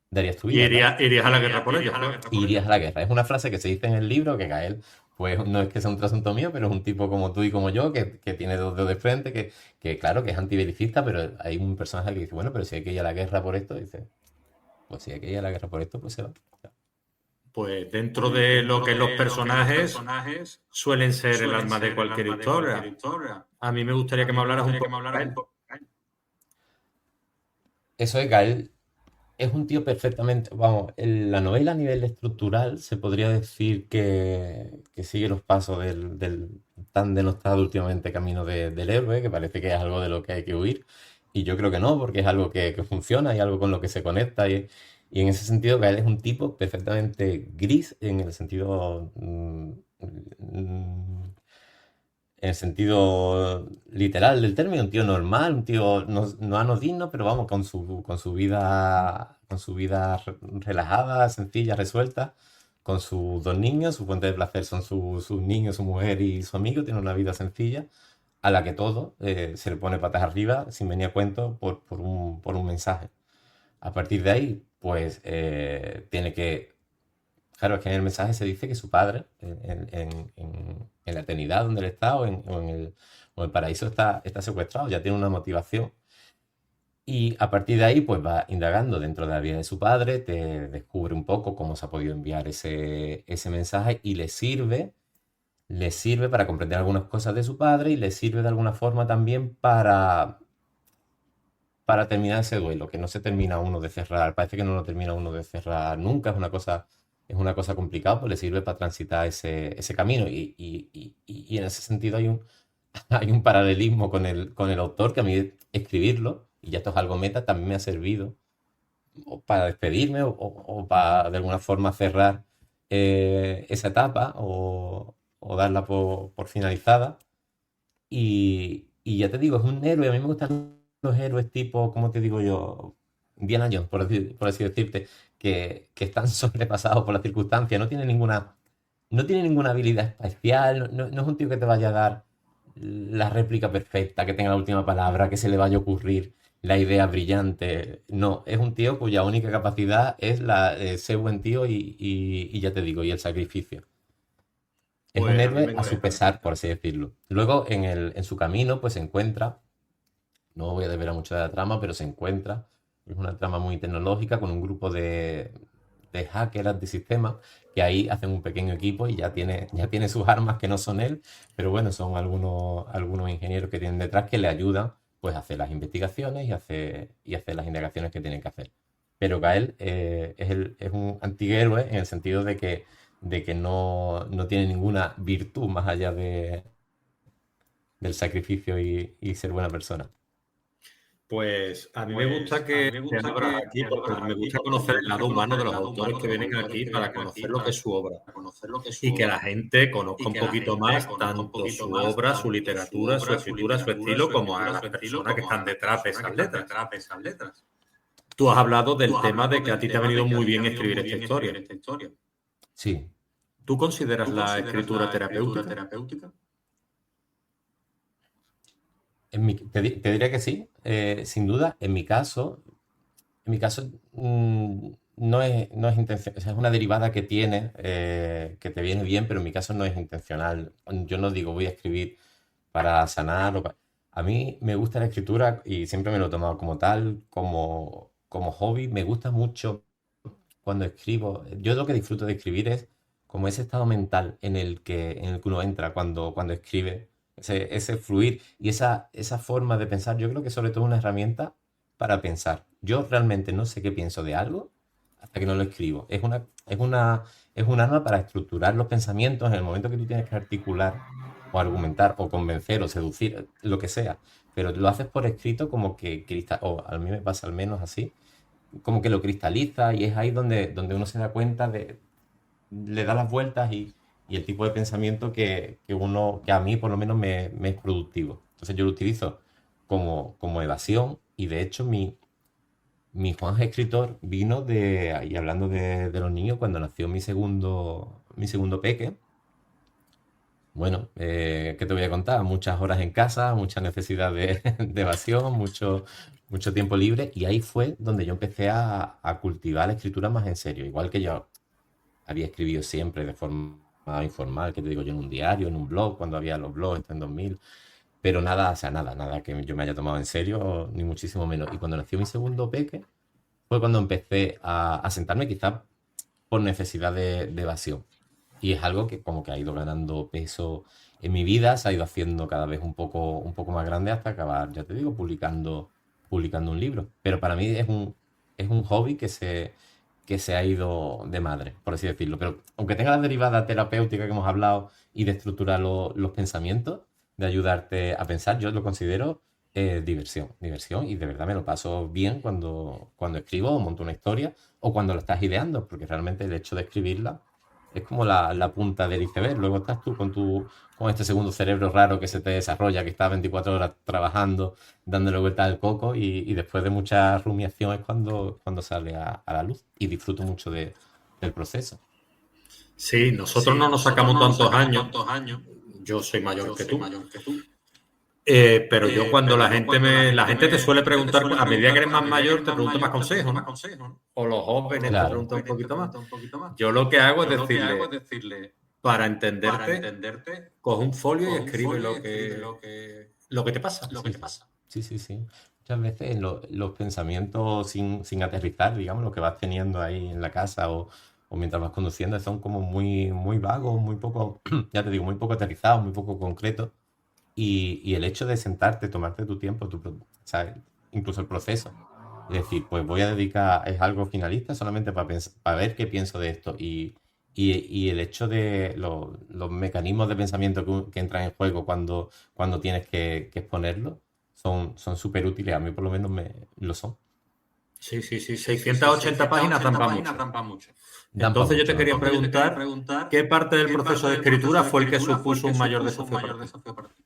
Speaker 3: darías tu
Speaker 1: Y
Speaker 3: vida, claro.
Speaker 1: irías a la guerra por ellos, claro.
Speaker 3: Irías a la guerra. Es una frase que se dice en el libro, que Gael, pues no es que sea un trasunto mío, pero es un tipo como tú y como yo, que tiene dos dedos de frente, que claro, que es antibelicista, pero hay un personaje que dice, bueno, pero si hay que ir a la guerra por esto, dice, pues si hay que ir a la guerra por esto, pues se va.
Speaker 1: Pues dentro de lo que los personajes suelen ser el alma de cualquier historia. A mí me gustaría que me hablaras un poco de él.
Speaker 3: Eso es, Gael es un tío perfectamente, vamos, la novela a nivel estructural se podría decir que sigue los pasos del tan denostado últimamente camino del héroe, que parece que es algo de lo que hay que huir. Y yo creo que no, porque es algo que funciona y algo con lo que se conecta Y en ese sentido, Gael es un tipo perfectamente gris en el sentido, en el sentido literal del término, un tío normal, un tío no anodino, pero vamos, con su vida relajada, sencilla, resuelta, con sus dos niños, su fuente de placer son sus niños, su mujer y su amigo, tiene una vida sencilla, a la que todo se le pone patas arriba, sin venir a cuento, por un mensaje. A partir de ahí, pues tiene que. Claro, es que en el mensaje se dice que su padre, en la eternidad donde él está o en el paraíso, está secuestrado, ya tiene una motivación. Y a partir de ahí, pues va indagando dentro de la vida de su padre, te descubre un poco cómo se ha podido enviar ese mensaje y le sirve para comprender algunas cosas de su padre y le sirve de alguna forma también para terminar ese duelo, que no se termina uno de cerrar, parece que no lo termina uno de cerrar nunca, es una cosa complicada, pues le sirve para transitar ese camino y en ese sentido hay un paralelismo con el autor que a mí escribirlo, y ya esto es algo meta, también me ha servido o para despedirme o para de alguna forma cerrar esa etapa o darla por finalizada. Y ya te digo, es un héroe. A mí me gustan los héroes tipo, ¿cómo te digo yo? Indiana Jones, por así decirte, que están sobrepasados por las circunstancias. No tiene ninguna habilidad especial. No es un tío que te vaya a dar la réplica perfecta, que tenga la última palabra, que se le vaya a ocurrir la idea brillante. No, es un tío cuya única capacidad es ser buen tío y ya te digo, y el sacrificio. Es un
Speaker 1: Pues a mí
Speaker 3: héroe
Speaker 1: me
Speaker 3: a su
Speaker 1: encanta.
Speaker 3: pesar, por así decirlo. Luego, en su camino, pues se encuentra, no voy a desvelar mucho de la trama, pero se encuentra, es una trama muy tecnológica con un grupo de hackers antisistema que ahí hacen un pequeño equipo y ya tiene sus armas que no son él, pero bueno, son algunos ingenieros que tienen detrás que le ayudan pues a hacer las investigaciones y hacer las indagaciones que tienen que hacer. Pero Gael es un antihéroe en el sentido de que no tiene ninguna virtud más allá del sacrificio y ser buena persona.
Speaker 1: Pues a mí me gusta que te abras aquí porque me gusta conocer el lado humano de los autores que vienen aquí para conocer lo que es su obra y que la gente conozca un poquito más tanto su obra, su literatura, su escritura, su estilo, como a las personas que están detrás de esas letras. Tú has hablado del tema de que a ti te ha venido muy bien escribir esta historia.
Speaker 3: Sí,
Speaker 1: ¿Tú consideras la escritura terapéutica?
Speaker 3: te diría que sí, sin duda. En mi caso no es intencional, o sea, es una derivada que tiene, que te viene bien, pero en mi caso no es intencional. Yo no digo voy a escribir para sanar. A mí me gusta la escritura y siempre me lo he tomado como tal, como hobby. Me gusta mucho cuando escribo. Yo lo que disfruto de escribir es como ese estado mental en el que uno entra cuando escribe, ese fluir y esa forma de pensar. Yo creo que sobre todo es una herramienta para pensar. Yo realmente no sé qué pienso de algo hasta que no lo escribo. Es un arma para estructurar los pensamientos en el momento que tú tienes que articular o argumentar o convencer o seducir, lo que sea. Pero lo haces por escrito como que o a mí me pasa al menos así, como que lo cristaliza y es ahí donde uno se da cuenta le da las vueltas y el tipo de pensamiento que a mí por lo menos me es productivo. Entonces yo lo utilizo como evasión y de hecho mi Juan escritor vino y hablando de los niños, cuando nació mi segundo peque. Bueno, ¿qué te voy a contar? Muchas horas en casa, mucha necesidad de evasión, mucho tiempo libre y ahí fue donde yo empecé a cultivar la escritura más en serio. Igual que yo había escrito siempre de forma informal, que te digo yo, en un diario, en un blog, cuando había los blogs, esto en 2000, pero nada, o sea, nada que yo me haya tomado en serio, ni muchísimo menos. Y cuando nació mi segundo peque, fue cuando empecé a sentarme, quizá por necesidad de evasión. Y es algo que como que ha ido ganando peso en mi vida, se ha ido haciendo cada vez un poco más grande hasta acabar, ya te digo, publicando un libro. Pero para mí es un hobby que se ha ido de madre, por así decirlo. Pero aunque tenga la derivada terapéutica que hemos hablado y de estructurar los pensamientos, de ayudarte a pensar, yo lo considero Diversión y de verdad me lo paso bien cuando escribo o monto una historia o cuando la estás ideando, porque realmente el hecho de escribirla es como la punta del iceberg. Luego estás tú con este segundo cerebro raro que se te desarrolla, que está 24 horas trabajando, dándole vuelta al coco y después de mucha rumiación es cuando sale a la luz y disfruto mucho del proceso.
Speaker 1: Sí, nosotros no nos sacamos tantos años. Yo soy mayor que tú. Pero yo cuando la gente te suele preguntar, a medida que eres más mayor, te pregunto más consejos, ¿no? O los jóvenes te
Speaker 3: Claro.
Speaker 1: preguntan un poquito más. Yo lo que hago es decirle, para entenderte, coge un folio y escribe lo que te pasa.
Speaker 3: Sí. Muchas veces los pensamientos sin aterrizar, digamos, lo que vas teniendo ahí en la casa o mientras vas conduciendo, son como muy vagos, muy poco, ya te digo, muy poco aterrizados, muy poco concretos. Y el hecho de sentarte, tomarte tu tiempo, ¿sabes? Incluso el proceso. Es decir, pues voy a dedicar, es algo finalista solamente para ver qué pienso de esto. Y el hecho de los mecanismos de pensamiento que entran en juego cuando tienes que exponerlo son súper útiles. A mí por lo menos lo son.
Speaker 1: Sí. 680 páginas trampa mucho. Entonces yo te quería preguntar, ¿qué parte del proceso de escritura fue el que supuso un mayor desafío para ti?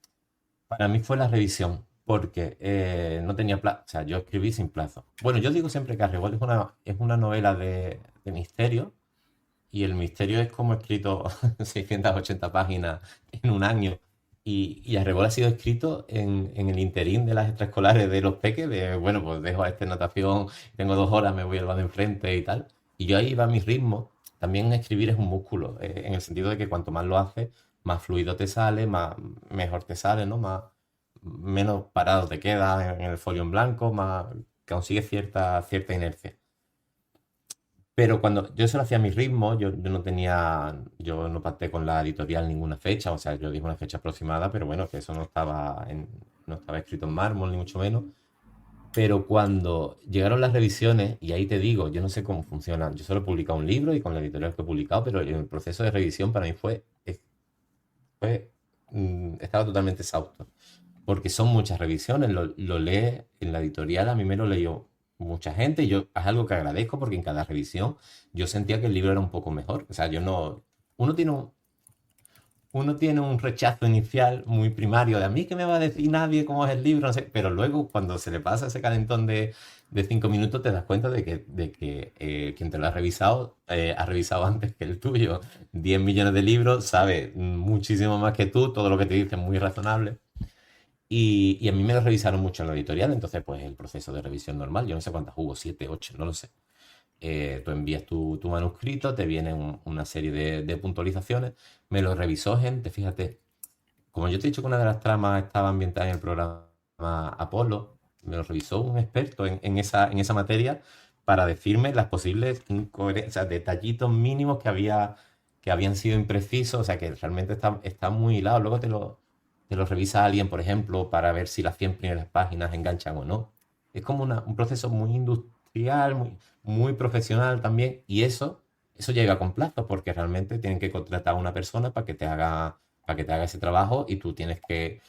Speaker 3: Para mí fue la revisión, porque no tenía plazo, o sea, yo escribí sin plazo. Bueno, yo digo siempre que Arrebol es una novela de misterio, y el misterio es como escrito 680 páginas en un año. Y Arrebol ha sido escrito en el interín de las extraescolares de los peques, bueno, pues dejo a esta natación, tengo 2 horas, me voy al bar de enfrente y tal. Y yo ahí iba a mi ritmo. También escribir es un músculo, en el sentido de que cuanto más lo haces, más fluido te sale, mejor te sale, ¿no? Menos parado te queda en el folio en blanco, más consigues cierta inercia. Pero cuando yo se lo hacía a mi ritmo, yo no pacté con la editorial ninguna fecha, o sea, yo dije una fecha aproximada, pero bueno, que eso no estaba escrito en mármol, ni mucho menos. Pero cuando llegaron las revisiones, y ahí te digo, yo no sé cómo funcionan, yo solo he publicado un libro y con la editorial que he publicado, pero el proceso de revisión para mí estaba totalmente exhausto, porque son muchas revisiones, lo lees en la editorial, a mí me lo leyó mucha gente y yo es algo que agradezco porque en cada revisión yo sentía que el libro era un poco mejor. O sea, yo no... Uno tiene un rechazo inicial muy primario de a mí que me va a decir nadie cómo es el libro, no sé, pero luego cuando se le pasa ese calentón de 5 minutos te das cuenta de que quien te lo ha revisado antes que el tuyo 10 millones de libros, sabe muchísimo más que tú, todo lo que te dice es muy razonable. Y a mí me lo revisaron mucho en la editorial, entonces pues el proceso de revisión normal, yo no sé cuántas hubo, 7, 8, no lo sé. Tú envías tu manuscrito, te vienen una serie de puntualizaciones, me lo revisó gente, fíjate, como yo te he dicho que una de las tramas estaba ambientada en el programa Apolo, me lo revisó un experto en esa materia para decirme las posibles incoherencias, o sea, detallitos mínimos que habían sido imprecisos, o sea, que realmente está muy hilado. Luego te lo revisa alguien, por ejemplo, para ver si las 100 primeras páginas enganchan o no. Es como un proceso muy industrial, muy profesional también, y eso llega con plazo, porque realmente tienen que contratar a una persona para que te haga ese trabajo y tú tienes que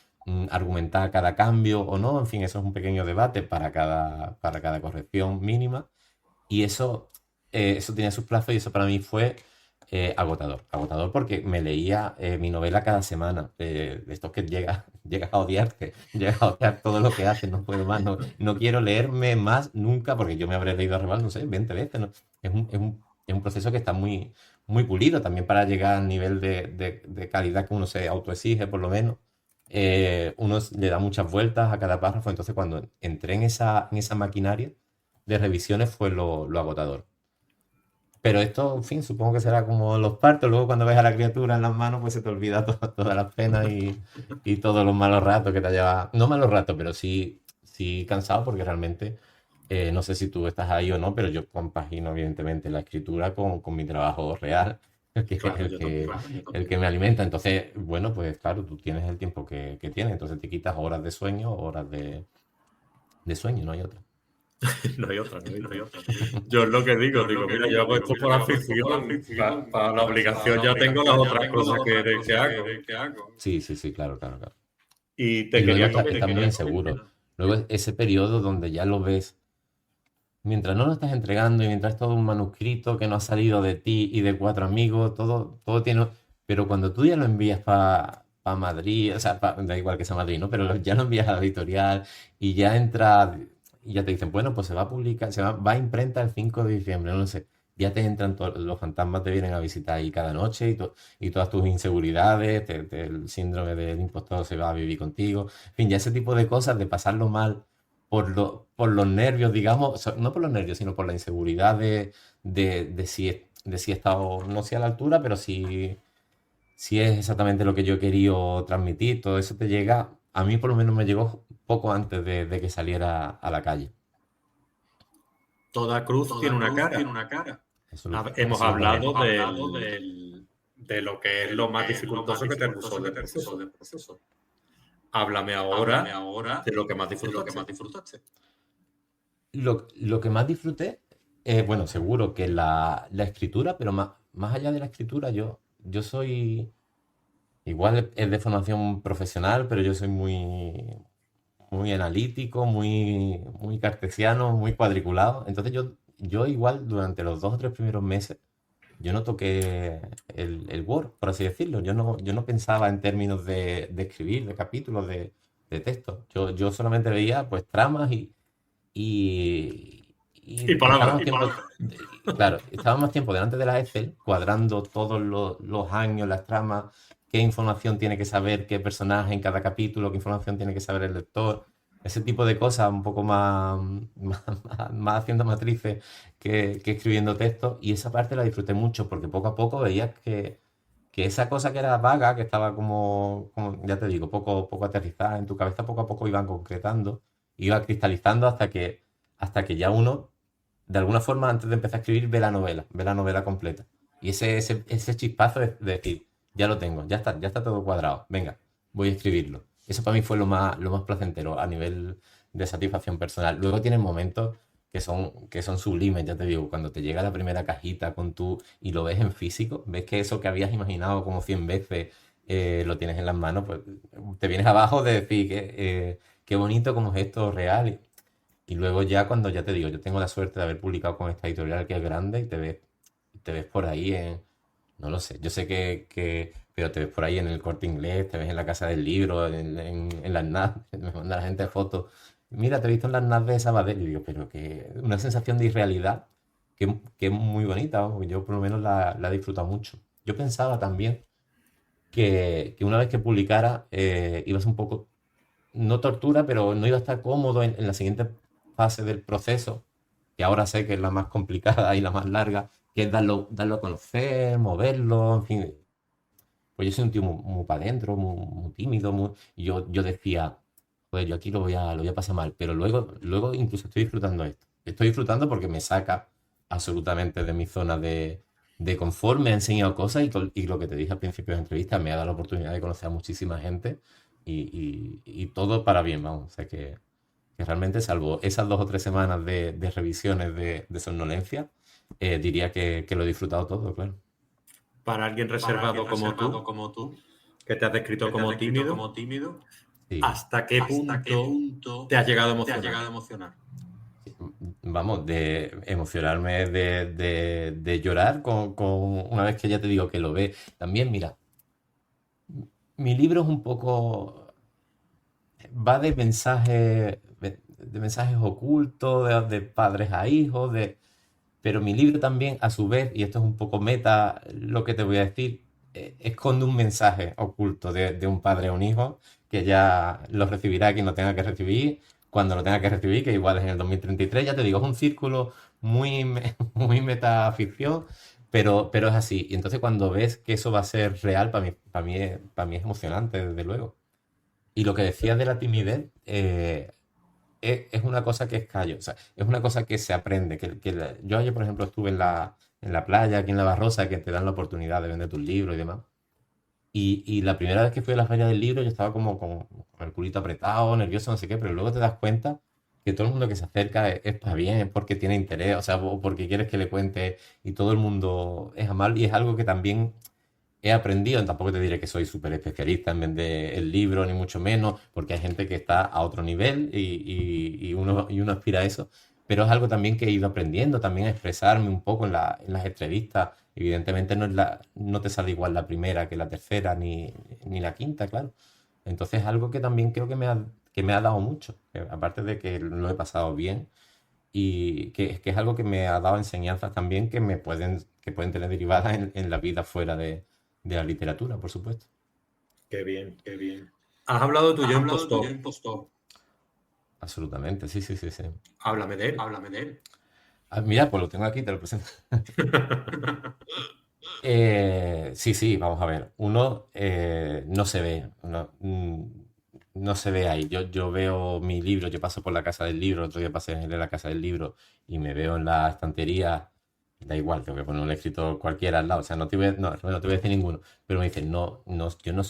Speaker 3: argumentar cada cambio o no. En fin, eso es un pequeño debate para cada corrección mínima, y eso tenía sus plazos, y eso para mí fue agotador porque me leía mi novela cada semana, de estos que llegas a odiarte, llegas a odiar todo lo que haces, no puedo más, no quiero leerme más nunca, porque yo me habré leído a Arrebal, no sé, 20 veces, ¿no? Es un proceso que está muy pulido también para llegar al nivel de calidad que uno se autoexige, por lo menos. Uno le da muchas vueltas a cada párrafo, entonces cuando entré en esa maquinaria de revisiones fue lo agotador. Pero esto, en fin, supongo que será como los partos. Luego cuando ves a la criatura en las manos, pues se te olvida todas las penas y todos los malos ratos que te ha llevado. No malos ratos, pero sí cansado, porque realmente no sé si tú estás ahí o no, pero yo compagino evidentemente la escritura con mi trabajo real, que es
Speaker 1: Claro,
Speaker 3: el que me alimenta. Entonces, bueno, pues claro, tú tienes el tiempo que tienes, entonces te quitas horas de sueño, de sueño, no hay otra.
Speaker 1: No hay otra. Yo es lo que digo, mira, yo hago esto por afición, para la obligación ya tengo las otras cosas que hago.
Speaker 3: Sí, claro.
Speaker 1: Y
Speaker 3: Y
Speaker 1: te
Speaker 3: luego
Speaker 1: quería
Speaker 3: está muy
Speaker 1: comentar,
Speaker 3: inseguro. Luego ese periodo donde ya lo ves, mientras no lo estás entregando y mientras es todo un manuscrito que no ha salido de ti y de cuatro amigos, todo tiene... Pero cuando tú ya lo envías para Madrid, o sea, da igual que sea Madrid, ¿no? Pero ya lo envías a la editorial y ya entra, y ya te dicen, bueno, pues se va a publicar, va a imprenta el 5 de diciembre, no lo sé. Ya te entran los fantasmas, te vienen a visitar ahí cada noche y todas tus inseguridades, el síndrome del impostor se va a vivir contigo. En fin, ya ese tipo de cosas, de pasarlo mal por los nervios, digamos, no por los nervios, sino por la inseguridad de si he estado, no sé a la altura, pero si es exactamente lo que yo he querido transmitir, todo eso te llega, a mí por lo menos me llegó poco antes de que saliera a la calle.
Speaker 1: Toda cruz tiene una cara.
Speaker 3: Eso
Speaker 1: Hemos hablado
Speaker 3: absolutamente.
Speaker 1: de lo que es lo más dificultoso que te puso el proceso. Háblame ahora de lo que más disfrutaste.
Speaker 3: Lo que más disfruté, bueno, seguro que la escritura, pero más allá de la escritura, yo soy, igual es de formación profesional, pero yo soy muy analítico, muy cartesiano, muy cuadriculado. Entonces yo igual durante los 2 o 3 primeros meses, yo no toqué el Word, por así decirlo. Yo no pensaba en términos de escribir, de capítulos, de texto. Yo solamente veía pues tramas
Speaker 1: Y
Speaker 3: y estaba
Speaker 1: palabras.
Speaker 3: más tiempo, claro, estaba más tiempo delante de la Excel cuadrando todos los años, las tramas, qué información tiene que saber qué personaje en cada capítulo, qué información tiene que saber el lector, ese tipo de cosas un poco más haciendo matrices que escribiendo texto. Y esa parte la disfruté mucho porque poco a poco veías que esa cosa que era vaga, que estaba como ya te digo, poco aterrizada en tu cabeza, poco a poco iban concretando, iba cristalizando hasta que ya uno, de alguna forma, antes de empezar a escribir, ve la novela completa. Y ese chispazo de decir, ya lo tengo, ya está todo cuadrado, venga, voy a escribirlo. Eso para mí fue lo más placentero a nivel de satisfacción personal. Luego tienes momentos que son sublimes, ya te digo, cuando te llega la primera cajita y lo ves en físico, ves que eso que habías imaginado como 100 veces lo tienes en las manos, pues te vienes abajo de decir qué bonito como es esto real. Y luego ya cuando ya te digo, yo tengo la suerte de haber publicado con esta editorial que es grande y te ves por ahí no lo sé, yo sé pero te ves por ahí en el Corte Inglés, te ves en la Casa del Libro, en las NAS, me manda la gente fotos. Mira, te he visto en las NAS de Sabadell y digo, pero que una sensación de irrealidad que es muy bonita, vamos, que yo por lo menos la he disfrutado mucho. Yo pensaba también que una vez que publicara iba a ser un poco, no tortura, pero no iba a estar cómodo en la siguiente fase del proceso, que ahora sé que es la más complicada y la más larga, que es darlo a conocer, moverlo, en fin. Pues yo soy un tío muy para adentro, muy tímido, y yo decía, joder, yo aquí lo voy a pasar mal, pero luego incluso estoy disfrutando esto. Estoy disfrutando porque me saca absolutamente de mi zona de confort, me ha enseñado cosas y lo que te dije al principio de la entrevista, me ha dado la oportunidad de conocer a muchísima gente y todo para bien, vamos. O sea que realmente, salvo esas 2 o 3 semanas de revisiones de somnolencia, diría que lo he disfrutado todo, claro.
Speaker 1: Para alguien reservado como tú, que te has descrito como tímido,
Speaker 3: Sí.
Speaker 1: ¿hasta qué punto te has llegado a emocionar?
Speaker 3: Vamos, de emocionarme, de llorar una vez que ya te digo que lo ve. También, mira, mi libro es un poco, va de mensajes ocultos, de padres a hijos, pero mi libro también, a su vez, y esto es un poco meta lo que te voy a decir, esconde un mensaje oculto de un padre a un hijo que ya lo recibirá quien lo tenga que recibir, cuando lo tenga que recibir, que igual es en el 2033. Ya te digo, es un círculo muy metaficción, pero es así. Y entonces cuando ves que eso va a ser real, para mí es emocionante, desde luego. Y lo que decías de la timidez, es una cosa que es callo, o sea, es una cosa que se aprende. Yo ayer, por ejemplo, estuve en la playa, aquí en La Barrosa, que te dan la oportunidad de vender tus libros y demás. Y la primera vez que fui a la feria del libro, yo estaba como con el culito apretado, nervioso, no sé qué, pero luego te das cuenta que todo el mundo que se acerca es para bien, es porque tiene interés, o sea, o porque quieres que le cuente, y todo el mundo es amable, y es algo que también he aprendido, tampoco te diré que soy súper especialista en vender el libro, ni mucho menos, porque hay gente que está a otro nivel y uno aspira a eso, pero es algo también que he ido aprendiendo, también a expresarme un poco en las entrevistas. Evidentemente no te sale igual la primera que la tercera, ni la quinta, claro. Entonces es algo que también creo que me ha dado mucho, aparte de que lo he pasado bien y que es algo que me ha dado enseñanzas también que pueden tener derivadas en la vida fuera de la literatura, por supuesto.
Speaker 1: Qué bien, qué bien. Has hablado de tu yo impostor.
Speaker 3: Absolutamente, sí, sí, sí, sí.
Speaker 1: Háblame de él. Háblame de él.
Speaker 3: Mira, pues lo tengo aquí, te lo presento. Sí, sí, vamos a ver. Uno no se ve, no se ve ahí. Yo veo mi libro, yo paso por la casa del libro, el otro día pasé en la casa del libro y me veo en la estantería, da igual, tengo que poner un escritor cualquiera al lado, o sea, no te voy a decir ninguno, pero me dicen, no, no, yo no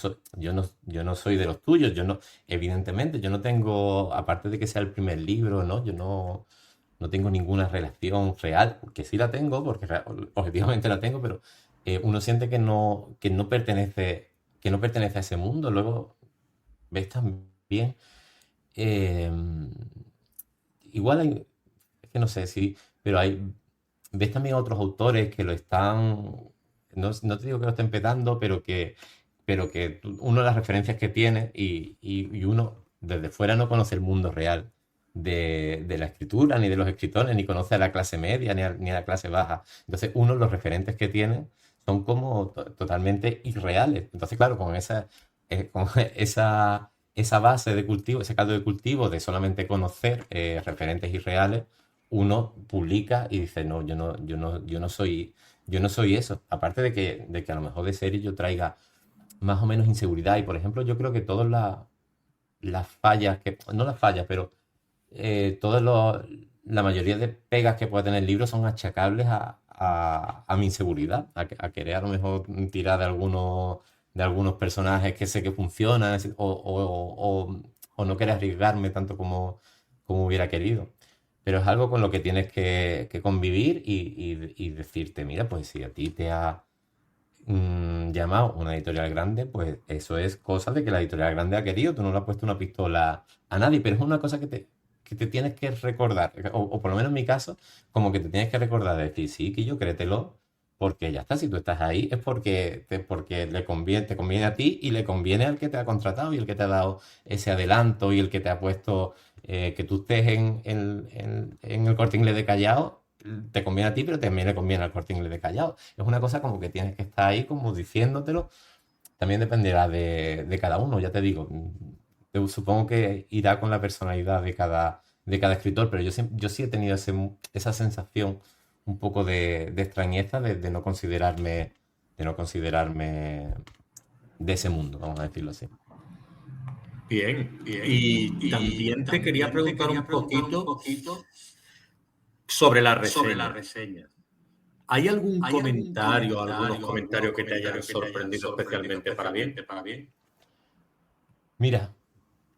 Speaker 3: soy de los tuyos, evidentemente, yo no tengo, aparte de que sea el primer libro, ¿no? Yo no tengo ninguna relación real, que sí la tengo, porque objetivamente la tengo, pero uno siente que no pertenece a ese mundo. Luego ves también, eh, igual es que no sé si, pero ves también a otros autores que lo están, no te digo que lo estén petando, pero que uno de las referencias que tiene y uno desde fuera no conoce el mundo real de la escritura, ni de los escritores, ni conoce a la clase media, ni a la clase baja. Entonces, uno, los referentes que tiene son como totalmente irreales. Entonces, claro, con esa base de cultivo, ese caldo de cultivo de solamente conocer referentes irreales, uno publica y dice, no, yo no soy eso. Aparte de que a lo mejor de serie yo traiga más o menos inseguridad. Y por ejemplo, yo creo que todas las fallas, no las fallas, pero la mayoría de pegas que puede tener el libro son achacables a mi inseguridad, a querer a lo mejor tirar de algunos personajes que sé que funcionan, o no querer arriesgarme tanto como hubiera querido. Pero es algo con lo que tienes que convivir y decirte, mira, pues si a ti te ha llamado una editorial grande, pues eso es cosa de que la editorial grande ha querido, tú no le has puesto una pistola a nadie, pero es una cosa que te tienes que recordar, o por lo menos en mi caso, como que te tienes que recordar de decir, sí, que yo créetelo, porque ya está, si tú estás ahí es porque te conviene a ti y le conviene al que te ha contratado y el que te ha dado ese adelanto y el que te ha puesto que tú estés en el Corte Inglés de Callao, te conviene a ti, pero también le conviene al Corte Inglés de Callao. Es una cosa como que tienes que estar ahí como diciéndotelo. También dependerá de cada uno, ya te digo. Supongo que irá con la personalidad de cada escritor, pero yo sí he tenido esa sensación un poco de extrañeza de no considerarme de ese mundo, vamos a decirlo así.
Speaker 1: Bien. Y también te quería preguntar un poquito sobre las reseñas. ¿Hay algún comentario, algunos comentarios que te hayan sorprendido especialmente para bien?
Speaker 3: Mira,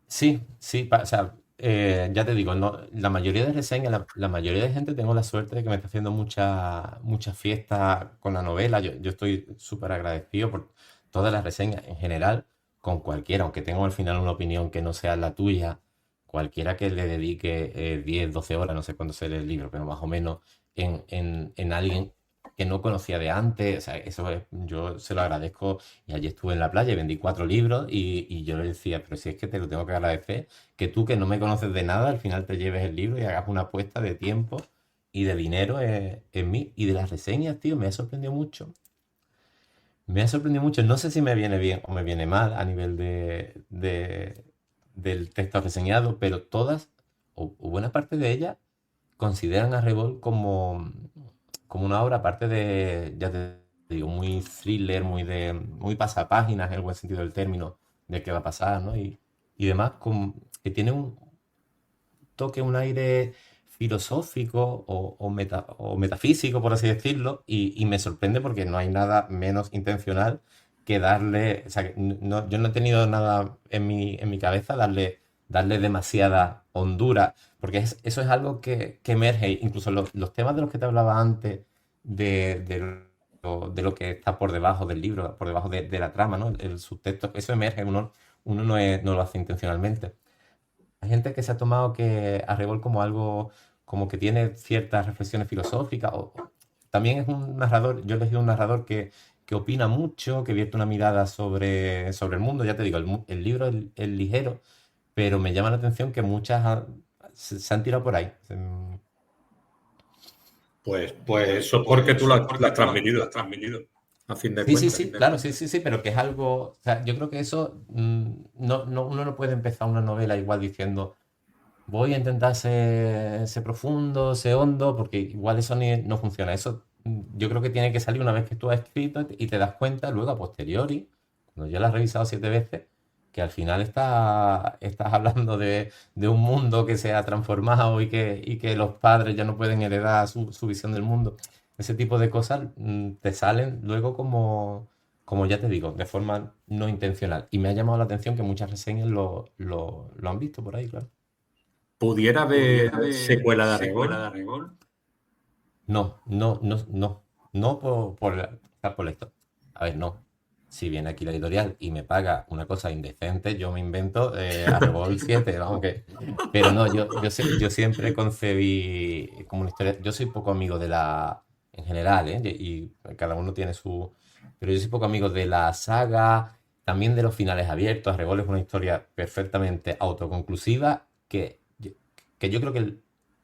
Speaker 3: sí, sí, o sea, ya te digo, no, la mayoría de reseñas, la mayoría de gente tengo la suerte de que me está haciendo mucha fiesta con la novela. Yo estoy súper agradecido por todas las reseñas en general, con cualquiera, aunque tengo al final una opinión que no sea la tuya, cualquiera que le dedique 10, 12 horas, no sé cuándo se lee el libro, pero más o menos en alguien que no conocía de antes, o sea, yo se lo agradezco. Y allí estuve en la playa y vendí 4 libros y yo le decía, pero si es que te lo tengo que agradecer, que tú que no me conoces de nada, al final te lleves el libro y hagas una apuesta de tiempo y de dinero en mí. Y de las reseñas, tío, me ha sorprendido mucho. Me ha sorprendido mucho. No sé si me viene bien o me viene mal a nivel del texto reseñado, pero todas, o buena parte de ellas, consideran a Revolt como una obra, aparte de, ya te digo, muy thriller, muy pasapáginas en el buen sentido del término, de qué va a pasar, ¿no? Y demás, que tiene un toque, un aire filosófico o metafísico, por así decirlo, y me sorprende porque no hay nada menos intencional que darle, o sea, yo no he tenido nada en mi cabeza darle demasiada hondura, porque eso es algo que emerge, incluso los temas de los que te hablaba antes, de de lo que está por debajo del libro, por debajo de la trama, ¿no? El subtexto, eso emerge, uno no lo hace intencionalmente. Hay gente que se ha tomado que Arrebol como algo, como que tiene ciertas reflexiones filosóficas, o también es un narrador, yo he elegido un narrador que opina mucho, que vierte una mirada sobre el mundo, ya te digo, el libro es ligero, pero me llama la atención que muchas se han tirado por ahí.
Speaker 1: Pues eso es porque tú lo has transmitido, a fin de
Speaker 3: Sí, sí,
Speaker 1: cuentas.
Speaker 3: sí, claro, sí, sí, sí, pero que es algo, o sea, yo creo que eso, uno no puede empezar una novela igual diciendo, voy a intentar ser profundo, ser hondo, porque igual eso no funciona. Eso yo creo que tiene que salir una vez que tú has escrito y te das cuenta luego a posteriori, cuando ya lo has revisado 7 veces, que al final estás hablando de un mundo que se ha transformado y que los padres ya no pueden heredar su visión del mundo. Ese tipo de cosas te salen luego como ya te digo, de forma no intencional. Y me ha llamado la atención que muchas reseñas lo han visto por ahí, claro.
Speaker 1: ¿Pudiera haber secuela de Aragón?
Speaker 3: No, no, no, no, no por esto. A ver, no. Si viene aquí la editorial y me paga una cosa indecente, yo me invento Arrebol 7, vamos que. Pero no, yo siempre concebí como una historia. Yo soy poco amigo de la. En general, ¿eh? Y cada uno tiene su. Pero yo soy poco amigo de la saga, también de los finales abiertos. Arrebol es una historia perfectamente autoconclusiva que yo creo que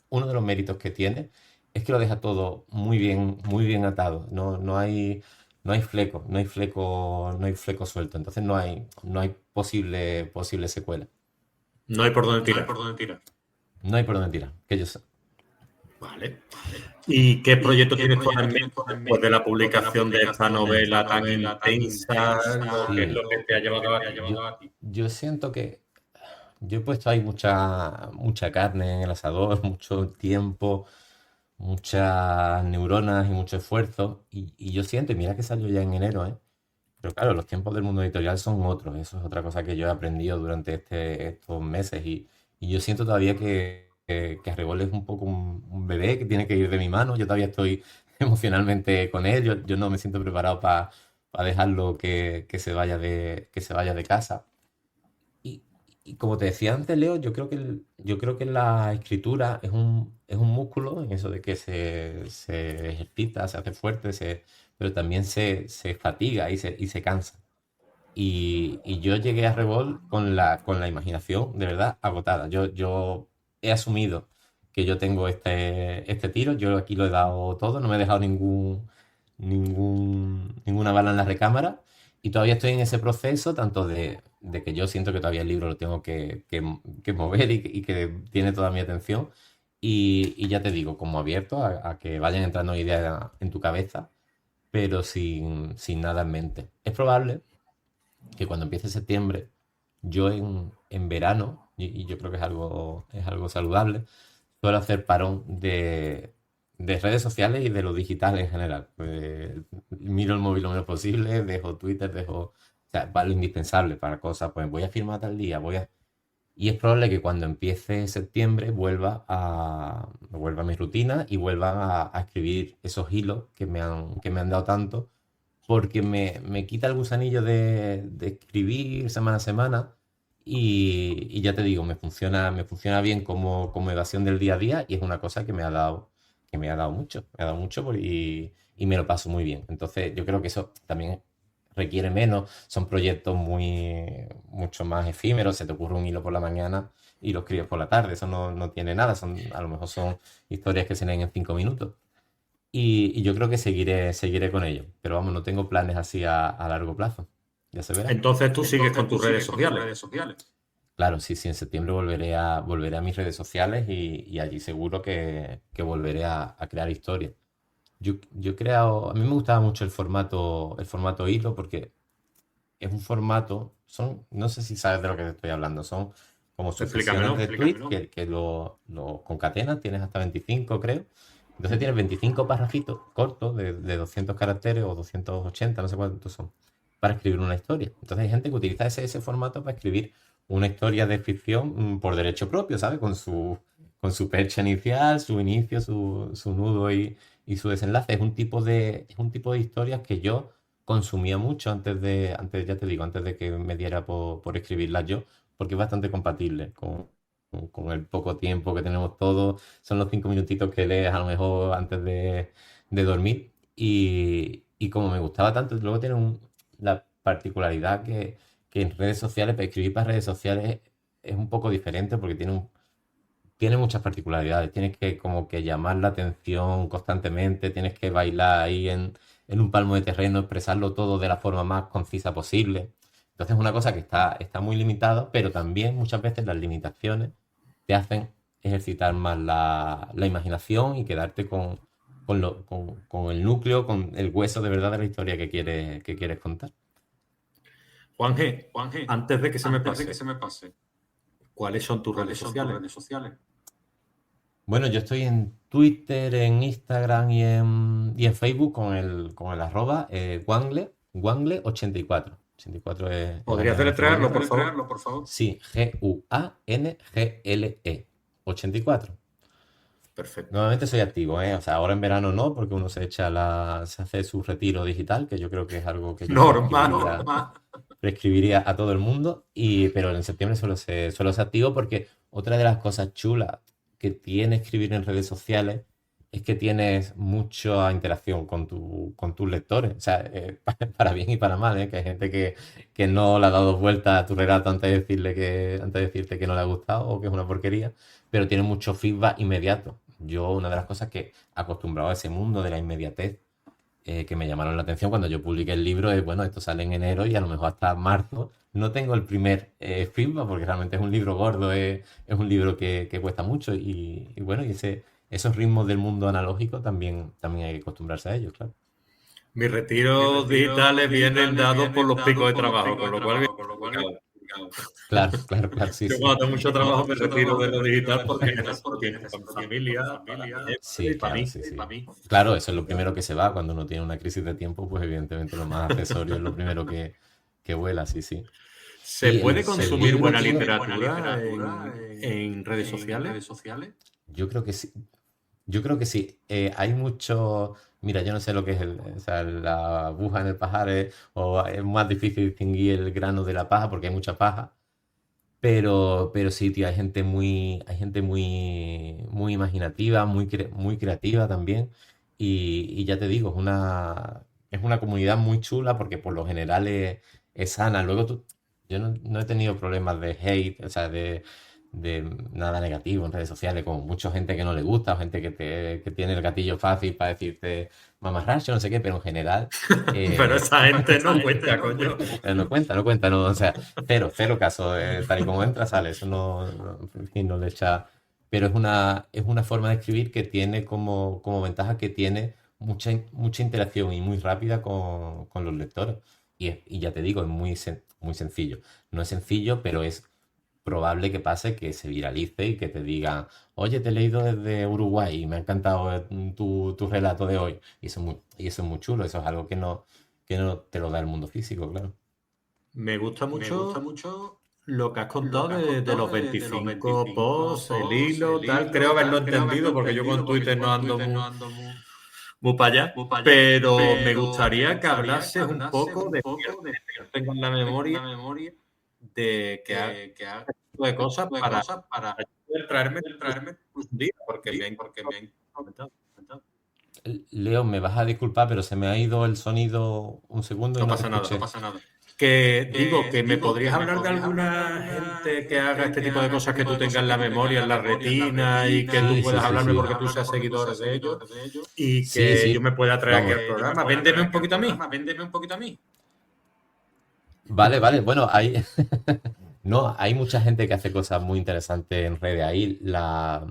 Speaker 3: uno de los méritos que tiene es que lo deja todo muy bien atado. No hay fleco, no hay fleco suelto. Entonces no hay posible secuela.
Speaker 1: No hay por dónde tirar.
Speaker 3: No hay por dónde tirar, que yo sé.
Speaker 1: Vale. ¿Y qué proyecto tienes tú en mente después de la publicación de esta novela tan intensa? ¿Qué es
Speaker 3: Sí,
Speaker 1: lo que te ha llevado aquí?
Speaker 3: yo siento que yo he puesto ahí mucha carne en el asador, mucho tiempo, muchas neuronas y mucho esfuerzo. Y yo siento, y mira que salió ya en enero, ¿eh? Pero claro, los tiempos del mundo editorial son otros. Eso es otra cosa que yo he aprendido durante estos meses. Y yo siento todavía que Arrebol es un poco un bebé que tiene que ir de mi mano. Yo todavía estoy emocionalmente con él. Yo no me siento preparado para dejarlo que se vaya de casa. Y, y como te decía antes, Leo, yo creo que la escritura es un músculo en eso de que se ejercita, se hace fuerte, pero también se fatiga y se cansa. Y yo llegué a Revol con la imaginación de verdad agotada. Yo he asumido que yo tengo este tiro, yo aquí lo he dado todo, no me he dejado ninguna bala en la recámara y todavía estoy en ese proceso, tanto de que yo siento que todavía el libro lo tengo que mover y que tiene toda mi atención. Y ya te digo, como abierto a que vayan entrando ideas en tu cabeza, pero sin nada en mente. Es probable que cuando empiece septiembre, yo en verano, y yo creo que es algo saludable, suelo hacer parón de redes sociales y de lo digital en general. Miro el móvil lo menos posible, dejo Twitter, o sea, para lo indispensable, para cosas, pues voy a firmar tal día, y es probable que cuando empiece septiembre vuelva a mi rutina y vuelva a escribir esos hilos que me han dado tanto porque me quita el gusanillo de escribir semana a semana y ya te digo, me funciona bien como evasión del día a día y es una cosa que me ha dado mucho, y me lo paso muy bien. Entonces yo creo que eso también requiere menos, son proyectos mucho más efímeros, se te ocurre un hilo por la mañana y lo escribes por la tarde, eso no tiene nada, a lo mejor son historias que se leen en 5 minutos. Y yo creo que seguiré con ello. Pero vamos, no tengo planes así a largo plazo. Ya se verá.
Speaker 1: Entonces tú sigues con tus redes sociales.
Speaker 3: Claro, sí, sí, en septiembre volveré a mis redes sociales y allí seguro que volveré a crear historias. Yo he creado, a mí me gustaba mucho el formato hilo porque es un formato, no sé si sabes de lo que te estoy hablando, son como sucesiones
Speaker 1: Explícamelo.
Speaker 3: de tweets que lo concatenas, tienes hasta 25 creo. Entonces tienes 25 parrafitos cortos de 200 caracteres o 280, no sé cuántos son, para escribir una historia. Entonces hay gente que utiliza ese formato para escribir una historia de ficción por derecho propio, ¿sabes? Con su percha inicial, su inicio, su nudo y su desenlace. Es un tipo de historias que yo consumía mucho ya te digo, antes de que me diera por escribirlas yo, porque es bastante compatible con el poco tiempo que tenemos todos. Son los 5 minutitos que lees a lo mejor antes de dormir. Y como me gustaba tanto, luego tiene la particularidad que en redes sociales, para escribir para redes sociales es un poco diferente porque tiene muchas particularidades. Tienes que como que llamar la atención constantemente, tienes que bailar ahí en un palmo de terreno, expresarlo todo de la forma más concisa posible. Entonces es una cosa que está muy limitada, pero también muchas veces las limitaciones te hacen ejercitar más la imaginación y quedarte con el núcleo, con el hueso de verdad de la historia que quieres contar.
Speaker 1: Juanje, antes de que se me pase, ¿cuáles son tus redes sociales?
Speaker 3: Bueno, yo estoy en Twitter, en Instagram y en Facebook con el arroba Wangle84. 84 es
Speaker 1: ¿Podrías deletrearlo, por favor?
Speaker 3: Sí, Guangle 84.
Speaker 1: Perfecto.
Speaker 3: Nuevamente soy activo, ¿eh? O sea, ahora en verano no, porque uno se hace su retiro digital, que yo creo que es algo que yo
Speaker 1: Normal.
Speaker 3: prescribiría a todo el mundo, pero en septiembre suelo ser activo porque otra de las cosas chulas que tiene escribir en redes sociales es que tienes mucha interacción con tus lectores, o sea, para bien y para mal, ¿eh? Que hay gente que no le ha dado vuelta a tu relato antes de decirte que no le ha gustado o que es una porquería, pero tiene mucho feedback inmediato. Yo, una de las cosas que acostumbrado a ese mundo de la inmediatez, que me llamaron la atención cuando yo publiqué el libro es, bueno, esto sale en enero y a lo mejor hasta marzo no tengo el primer feedback porque realmente es un libro gordo, es un libro que cuesta mucho y bueno, esos ritmos del mundo analógico también hay que acostumbrarse a ellos, claro.
Speaker 1: Mis retiros digitales vienen dados por los picos de trabajo, con lo cual bien complicado.
Speaker 3: Claro, sí,
Speaker 1: Yo
Speaker 3: sí.
Speaker 1: cuando tengo mucho trabajo me retiro de lo digital porque necesito tiempo con mi familia,
Speaker 3: Sí,
Speaker 1: para
Speaker 3: claro,
Speaker 1: mí.
Speaker 3: sí, sí. Claro, eso es lo primero que se va cuando uno tiene una crisis de tiempo, pues evidentemente lo más accesorio es lo primero que vuela, sí, sí.
Speaker 1: ¿Se
Speaker 3: Y
Speaker 1: puede consumir
Speaker 3: libro
Speaker 1: buena
Speaker 3: tiene-
Speaker 1: literatura en redes sociales?
Speaker 3: Yo creo que sí. Yo creo que sí. Hay mucho. Mira, yo no sé lo que es o sea, la aguja en el pajar, o es más difícil distinguir el grano de la paja porque hay mucha paja. Pero sí, tío, hay gente muy imaginativa, muy creativa también. Y ya te digo, es una comunidad muy chula porque por lo general es sana. Luego yo no he tenido problemas de hate, o sea, de nada negativo en redes sociales, como mucha gente que no le gusta, o gente que tiene el gatillo fácil para decirte mamarracho, no sé qué, pero en general.
Speaker 1: Pero esa gente no cuenta, coño.
Speaker 3: No cuenta, no, o sea, cero caso, tal y como entra, sale, eso en fin, no le echa. Pero es una forma de escribir que tiene como ventaja que tiene mucha interacción y muy rápida con los lectores. Y ya te digo, es muy sencillo. No es sencillo, pero es probable que pase que se viralice y que te digan, oye, te he leído desde Uruguay y me ha encantado tu relato de hoy. Y eso es muy chulo, eso es algo que no te lo da el mundo físico, claro.
Speaker 1: Me gusta mucho lo que has contado de los 25 posts, el hilo, tal. Creo haberlo entendido porque yo con Twitter no ando muy para allá. Pero me gustaría que hablases un poco de ciertas que yo tengo en la memoria de que hagas este tipo de cosas para yo traerme un día, porque me han comentado.
Speaker 3: Leo, me vas a disculpar, pero se me ha ido el sonido un segundo y
Speaker 1: No
Speaker 3: no te
Speaker 1: pasa nada.
Speaker 3: escuché.
Speaker 1: Que digo, que me podrías hablar de alguna gente que haga este tipo de cosas que tú tengas en la memoria, en la retina, y que tú
Speaker 3: Sí, sí,
Speaker 1: puedas
Speaker 3: sí,
Speaker 1: hablarme
Speaker 3: sí.
Speaker 1: porque tú seas seguidor de ellos y
Speaker 3: Sí,
Speaker 1: que yo
Speaker 3: sí.
Speaker 1: me pueda traer aquí
Speaker 3: Vamos.
Speaker 1: al programa. Véndeme un poquito a mí.
Speaker 3: Vale, vale. Bueno, no, hay mucha gente que hace cosas muy interesantes en redes. Ahí la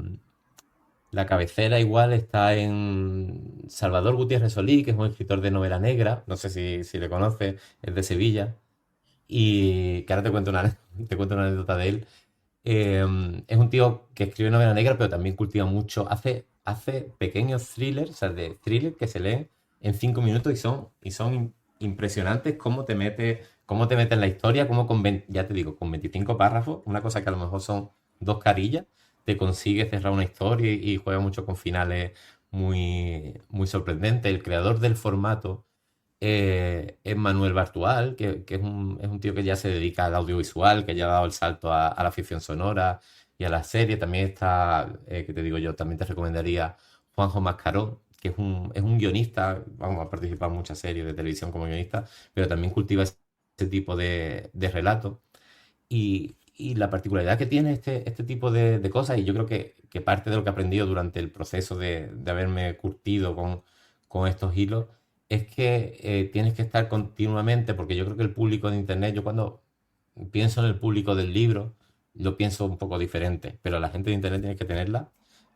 Speaker 3: cabecera igual está en Salvador Gutiérrez Solí, que es un escritor de novela negra. No sé si le conoces, es de Sevilla. Y que ahora te cuento una anécdota de él. Es un tío que escribe novela negra, pero también cultiva mucho. Hace pequeños thrillers, o sea, de thrillers que se leen en 5 minutos y son impresionantes cómo te mete en la historia, ya te digo, con 25 párrafos, una cosa que a lo mejor son dos carillas, te consigue cerrar una historia y juega mucho con finales muy sorprendente. El creador del formato es Manuel Bartual, que es un tío que ya se dedica al audiovisual, que ya ha dado el salto a la ficción sonora y a la serie. También está, que te digo yo, también te recomendaría Juanjo Mascarón, que es un guionista, vamos a participar en muchas series de televisión como guionista, pero también cultiva ese tipo de relatos. Y la particularidad que tiene este tipo de cosas, y yo creo que parte de lo que he aprendido durante el proceso de haberme curtido con estos hilos, es que tienes que estar continuamente, porque yo creo que el público de Internet, yo cuando pienso en el público del libro, lo pienso un poco diferente, pero la gente de Internet tiene que tenerla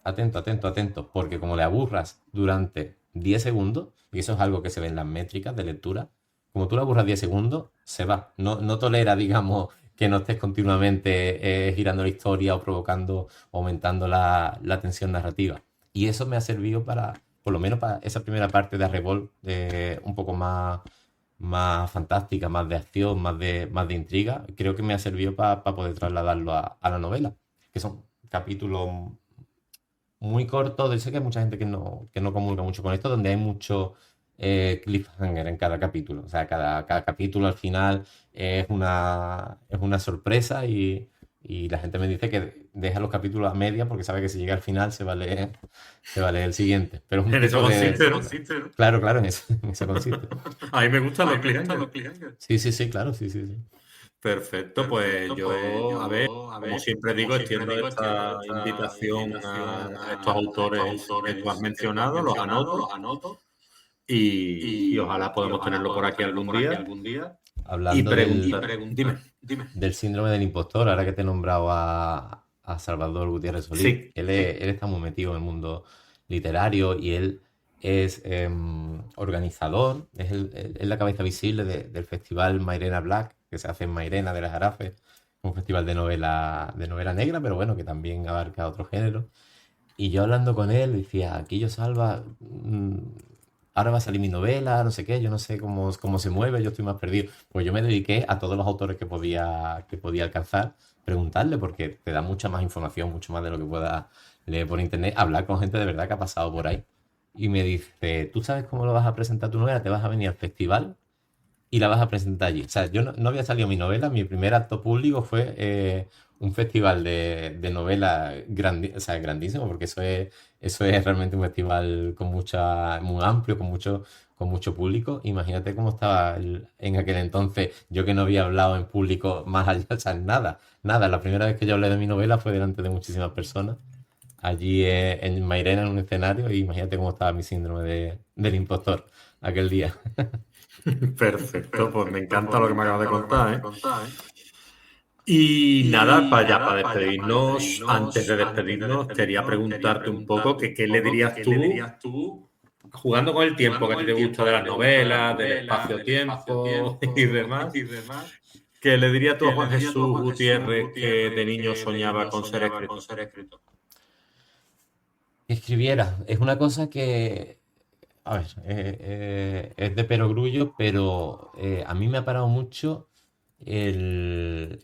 Speaker 3: atento, atento, atento, porque como le aburras durante 10 segundos, y eso es algo que se ve en las métricas de lectura, como tú le aburras 10 segundos, se va. No tolera, digamos, que no estés continuamente girando la historia o provocando, aumentando la tensión narrativa. Y eso me ha servido para, por lo menos para esa primera parte de Arrebol, un poco más fantástica, más de acción, más de intriga. Creo que me ha servido para poder trasladarlo a la novela, que son capítulos muy cortos. Yo sé que hay mucha gente que no comulga mucho con esto, donde hay mucho cliffhanger en cada capítulo. O sea, cada capítulo al final es una sorpresa y la gente me dice que deja los capítulos a media porque sabe que si llega al final se va a leer el siguiente. Pero es un
Speaker 1: En eso
Speaker 3: tipo de...
Speaker 1: consiste, ¿no?
Speaker 3: Claro, claro, en eso consiste.
Speaker 1: A mí me gustan los clientes.
Speaker 3: Sí, sí, sí, claro, sí, sí, sí.
Speaker 1: Perfecto, pues yo, a ver, como siempre digo, extiendo esta invitación a estos autores que tú has mencionado, los anoto y ojalá podamos tenerlo por aquí algún día. Y
Speaker 3: Hablando
Speaker 1: pregunta, dime.
Speaker 3: del síndrome del impostor, ahora que te he nombrado a Salvador Gutiérrez Solís,
Speaker 1: Sí,
Speaker 3: él está muy metido en el mundo literario y él es organizador, es la cabeza visible del festival Mairena Black, que se hace en Mairena de las Jarafes, un festival de novela negra, pero bueno, que también abarca otro género. Y yo hablando con él, decía, aquí yo Salva, ahora va a salir mi novela, no sé qué, yo no sé cómo se mueve, yo estoy más perdido. Pues yo me dediqué a todos los autores que podía alcanzar, preguntarle, porque te da mucha más información, mucho más de lo que puedas leer por internet, hablar con gente de verdad que ha pasado por ahí. Y me dice, ¿tú sabes cómo lo vas a presentar tu novela? ¿Te vas a venir al festival? Y la vas a presentar allí. O sea, yo no había salido mi novela, mi primer acto público fue un festival de novela o sea, grandísimo, porque eso es realmente un festival muy amplio, con mucho público. Imagínate cómo estaba en aquel entonces, yo que no había hablado en público más allá, o sea, nada. La primera vez que yo hablé de mi novela fue delante de muchísimas personas, allí en Mairena, en un escenario, y imagínate cómo estaba mi síndrome del impostor aquel día.
Speaker 1: perfecto, pues me encanta lo que me acabas de contar, ¿eh? Y nada, para ya para despedirnos, antes de despedirnos, quería preguntarte un poco que qué le dirías tú, jugando con el tiempo que a ti te gusta de las novelas, del espacio-tiempo y demás, ¿qué le dirías tú a Juan Jesús Gutiérrez que de niño soñaba con ser escritor?
Speaker 3: Que escribiera. Es una cosa a ver, es de perogrullo, pero a mí me ha parado mucho la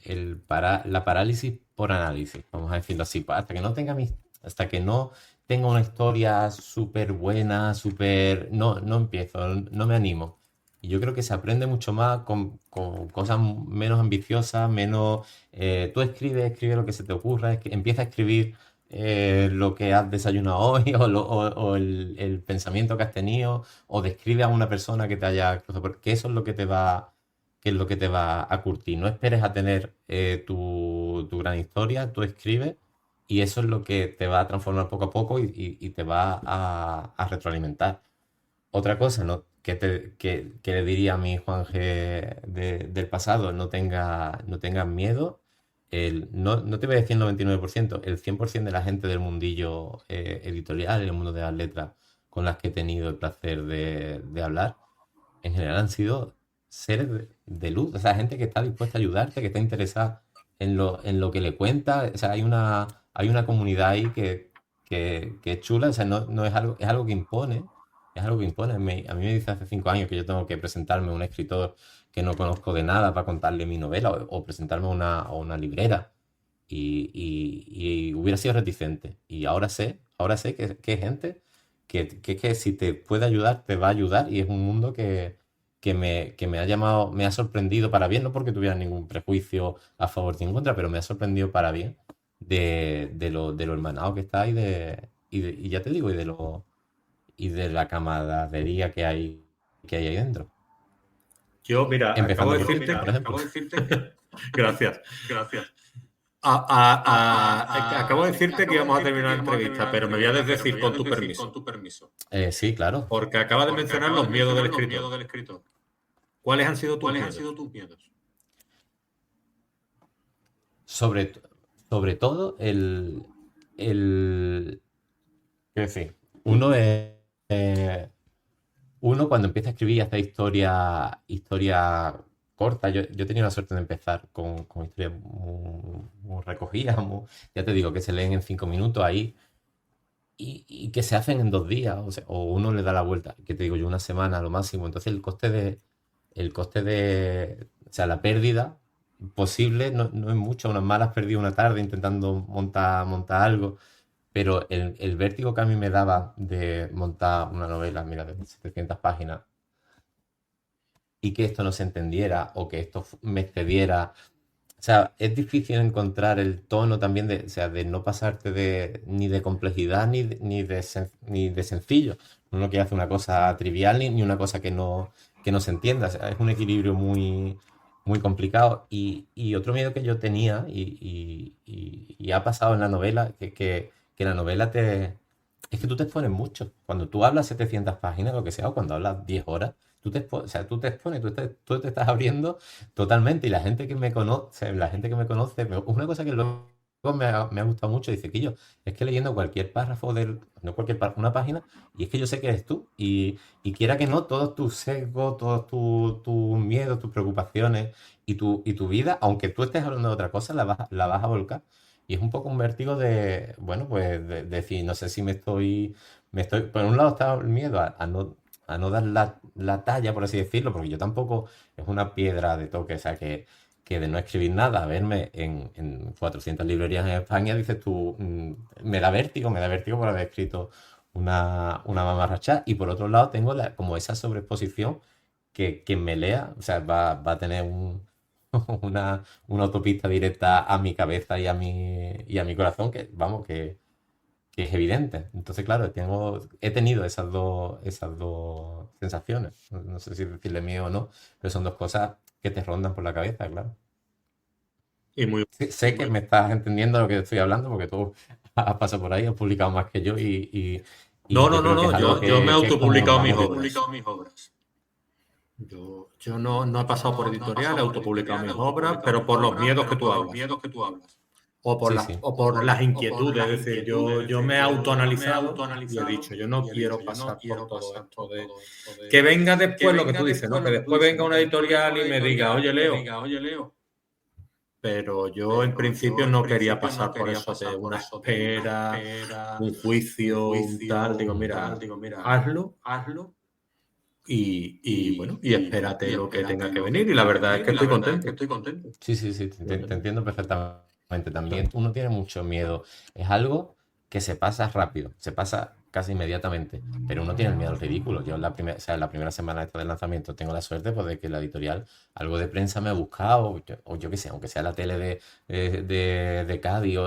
Speaker 3: parálisis por análisis, vamos a decirlo así. Hasta que no tenga una historia súper buena, no empiezo, no me animo. Y yo creo que se aprende mucho más con cosas menos ambiciosas, menos... tú escribe lo que se te ocurra, empieza a escribir lo que has desayunado hoy o el pensamiento que has tenido o describe a una persona que te haya cruzado, porque eso es lo que que es lo que te va a curtir. No esperes a tener tu gran historia, tú escribes y eso es lo que te va a transformar poco a poco y te va a retroalimentar. Otra cosa, ¿no? Que le diría a mi Juan G del pasado, no tengas miedo. No te voy a decir el 99%, el 100% de la gente del mundillo editorial, en el mundo de las letras, con las que he tenido el placer de hablar, en general han sido seres de luz, o sea, gente que está dispuesta a ayudarte, que está interesada en lo que le cuenta. O sea, hay una comunidad ahí que es chula, o sea, no es algo que impone, es algo que impone. A mí me dice hace 5 años que yo tengo que presentarme a un escritor que no conozco de nada para contarle mi novela o presentarme a una librera y hubiera sido reticente. Y ahora sé que hay gente que si te puede ayudar, te va a ayudar y es un mundo que me ha llamado, me ha sorprendido para bien, no porque tuviera ningún prejuicio a favor ni en contra, pero me ha sorprendido para bien de lo hermanado que está y ya te digo, y de la camaradería que hay ahí dentro.
Speaker 1: Yo, mira, acabo
Speaker 3: Empezando
Speaker 1: de
Speaker 3: por ti,
Speaker 1: decirte,
Speaker 3: por ejemplo.
Speaker 1: gracias. Acabo de decirte que íbamos a terminar la entrevista, pero me voy a desdecir con tu permiso.
Speaker 3: Sí, claro.
Speaker 1: Porque acabas de mencionar los miedos del escritor. ¿Cuáles han sido tus miedos?
Speaker 3: Sobre, sobre todo el, quiero decir, uno es, eh, uno cuando empieza a escribir y hace historia corta, yo tenía la suerte de empezar con historias muy recogidas, ya te digo, que se leen en 5 minutos ahí y que se hacen en 2 días, o uno le da la vuelta, que te digo yo, una semana a lo máximo. Entonces o sea, la pérdida posible no es mucho, unas malas perdí una tarde intentando montar algo, pero el vértigo que a mí me daba de montar una novela, mira, de 700 páginas, y que esto no se entendiera o que esto me excediera. O sea, es difícil encontrar el tono también o sea, de no pasarte ni de complejidad ni de sencillo. Uno que hace una cosa trivial ni una cosa que no se entienda. O sea, es un equilibrio muy complicado. Y otro miedo que yo tenía y ha pasado en la novela, que la novela es que tú te expones mucho. Cuando tú hablas 700 páginas, lo que sea, o cuando hablas 10 horas, o sea, tú te expones, tú te estás abriendo totalmente. Y la gente que me conoce, una cosa que luego me ha gustado mucho, dice que es que leyendo cualquier párrafo no cualquier párrafo, una página, y es que yo sé que eres tú. Y quiera que no, todos tus sesgos, todos tus miedos, tus preocupaciones y tu vida, aunque tú estés hablando de otra cosa, la vas a volcar. Y es un poco un vértigo bueno, pues de decir, no sé si por un lado está el miedo a no dar la talla, por así decirlo, porque yo tampoco es una piedra de toque, o sea, que de no escribir nada, a verme en 400 librerías en España, dices tú, me da vértigo por haber escrito una mamarracha, y por otro lado tengo como esa sobreexposición que quien me lea, o sea, va a tener una autopista directa a mi cabeza y a mi corazón, que vamos, que es evidente. Entonces, claro, he tenido esas dos sensaciones. No sé si decirle mío o no, pero son dos cosas que te rondan por la cabeza, claro.
Speaker 1: Y muy,
Speaker 3: Sé que me estás entendiendo lo que estoy hablando porque tú has pasado por ahí, has publicado más que yo y
Speaker 1: No,
Speaker 3: yo
Speaker 1: no, no,
Speaker 3: creo que es
Speaker 1: no.
Speaker 3: algo
Speaker 1: Yo me he
Speaker 3: que es común,
Speaker 1: autopublicado mis
Speaker 3: vamos,
Speaker 1: obras. Yo no he pasado por editorial, he autopublicado mis obras, pero por los miedos que tú hablas. O por
Speaker 3: Sí,
Speaker 1: las,
Speaker 3: sí.
Speaker 1: o por las inquietudes. Es decir, yo me he autoanalizado y he dicho, yo no quiero pasar por todo esto de que venga después lo que tú dices, ¿no? Que después venga una editorial y me diga, oye, Leo. Pero yo en principio no quería pasar por eso de una espera, un juicio, un tal. Digo, mira, hazlo y bueno, y espérate lo que tenga que venir. Y la verdad es que estoy contento.
Speaker 3: Sí, sí, sí, te entiendo perfectamente también. Uno tiene mucho miedo. Es algo que se pasa rápido, se pasa casi inmediatamente, pero uno tiene el miedo al ridículo. Yo en la primera semana esta del lanzamiento tengo la suerte pues, de que la editorial, algo de prensa me ha buscado, o yo qué sé, aunque sea la tele de Cádiz,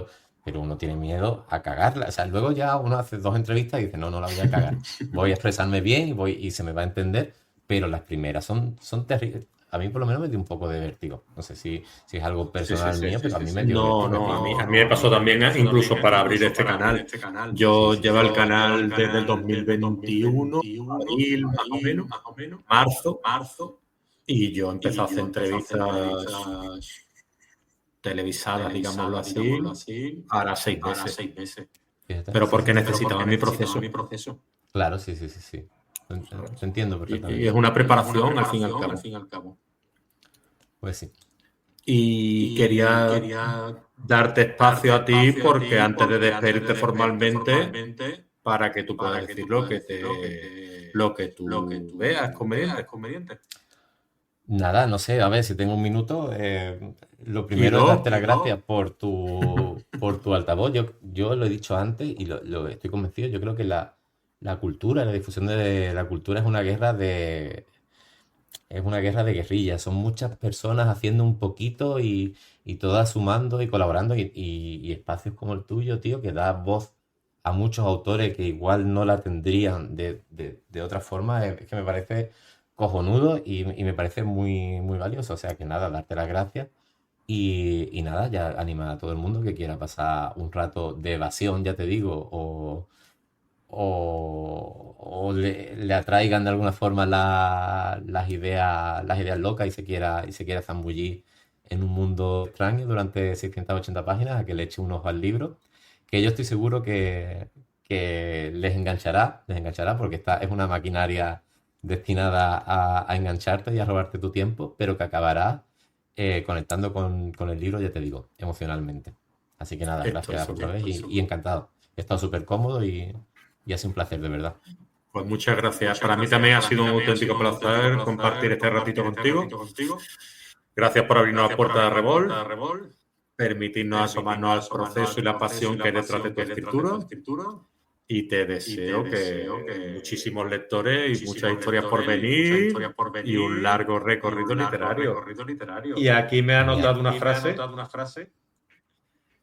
Speaker 3: pero uno tiene miedo a cagarla. O sea, luego ya uno hace 2 entrevistas y dice, no, no la voy a cagar. Voy a expresarme bien y se me va a entender, pero las primeras son terribles. A mí por lo menos me dio un poco de vértigo. No sé si es algo personal mío, pero a mí me dio
Speaker 1: No,
Speaker 3: vértigo.
Speaker 1: no, a mí me pasó también, incluso para abrir este canal. Yo llevo el canal desde el 2021, abril más o menos, marzo, y yo empecé a hacer entrevistas televisadas, digámoslo así, ahora 6 meses.
Speaker 3: Fíjate.
Speaker 1: Pero porque necesitaba mi proceso.
Speaker 3: Claro, sí, sí, sí, sí. Te entiendo
Speaker 1: Y es
Speaker 3: perfectamente.
Speaker 1: una preparación al fin y al cabo.
Speaker 3: Pues sí.
Speaker 1: Y quería darte espacio a ti porque antes de despedirte formalmente, para que tú puedas decir lo que tú veas conveniente.
Speaker 3: Nada, no sé, a ver si tengo un minuto. Lo
Speaker 1: Y
Speaker 3: primero es darte las
Speaker 1: dos,
Speaker 3: gracias por tu altavoz. Yo lo he dicho antes y lo estoy convencido. Yo creo que la cultura, la difusión de la cultura es una guerra de guerrillas. Son muchas personas haciendo un poquito y todas sumando y colaborando y espacios como el tuyo, tío, que da voz a muchos autores que igual no la tendrían de otra forma, es que me parece cojonudo y me parece muy, muy valioso. O sea que nada, darte las gracias y nada, ya anima a todo el mundo que quiera pasar un rato de evasión, ya te digo, o le atraigan de alguna forma las ideas locas y se quiera zambullir en un mundo extraño durante 680 páginas, a que le eche un ojo al libro, que yo estoy seguro que les enganchará porque es una maquinaria destinada a engancharte y a robarte tu tiempo, pero que acabará conectando con el libro, ya te digo, emocionalmente. Así que nada,
Speaker 1: Estoy
Speaker 3: gracias otra
Speaker 1: seguro.
Speaker 3: vez y encantado. He estado súper cómodo y ha sido un placer, de verdad.
Speaker 1: Pues muchas gracias. Para mí también ha sido un auténtico placer compartir este ratito contigo. Gracias por abrirnos la puerta de Revol, permitirnos asomarnos al proceso y la pasión que hay detrás de tu escritura. Y te deseo que muchísimos lectores y muchas historias por venir y un largo recorrido literario. Y aquí me ha anotado una frase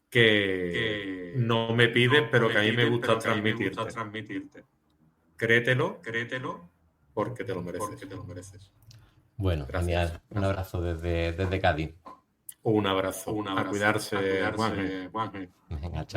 Speaker 1: que no me pide, pero que a mí me gusta transmitirte. Créetelo porque te lo mereces.
Speaker 3: Bueno,
Speaker 1: Gracias.
Speaker 3: genial. Un abrazo desde Cádiz.
Speaker 1: Un abrazo. A cuidarse, Juanje.
Speaker 3: Venga, chao.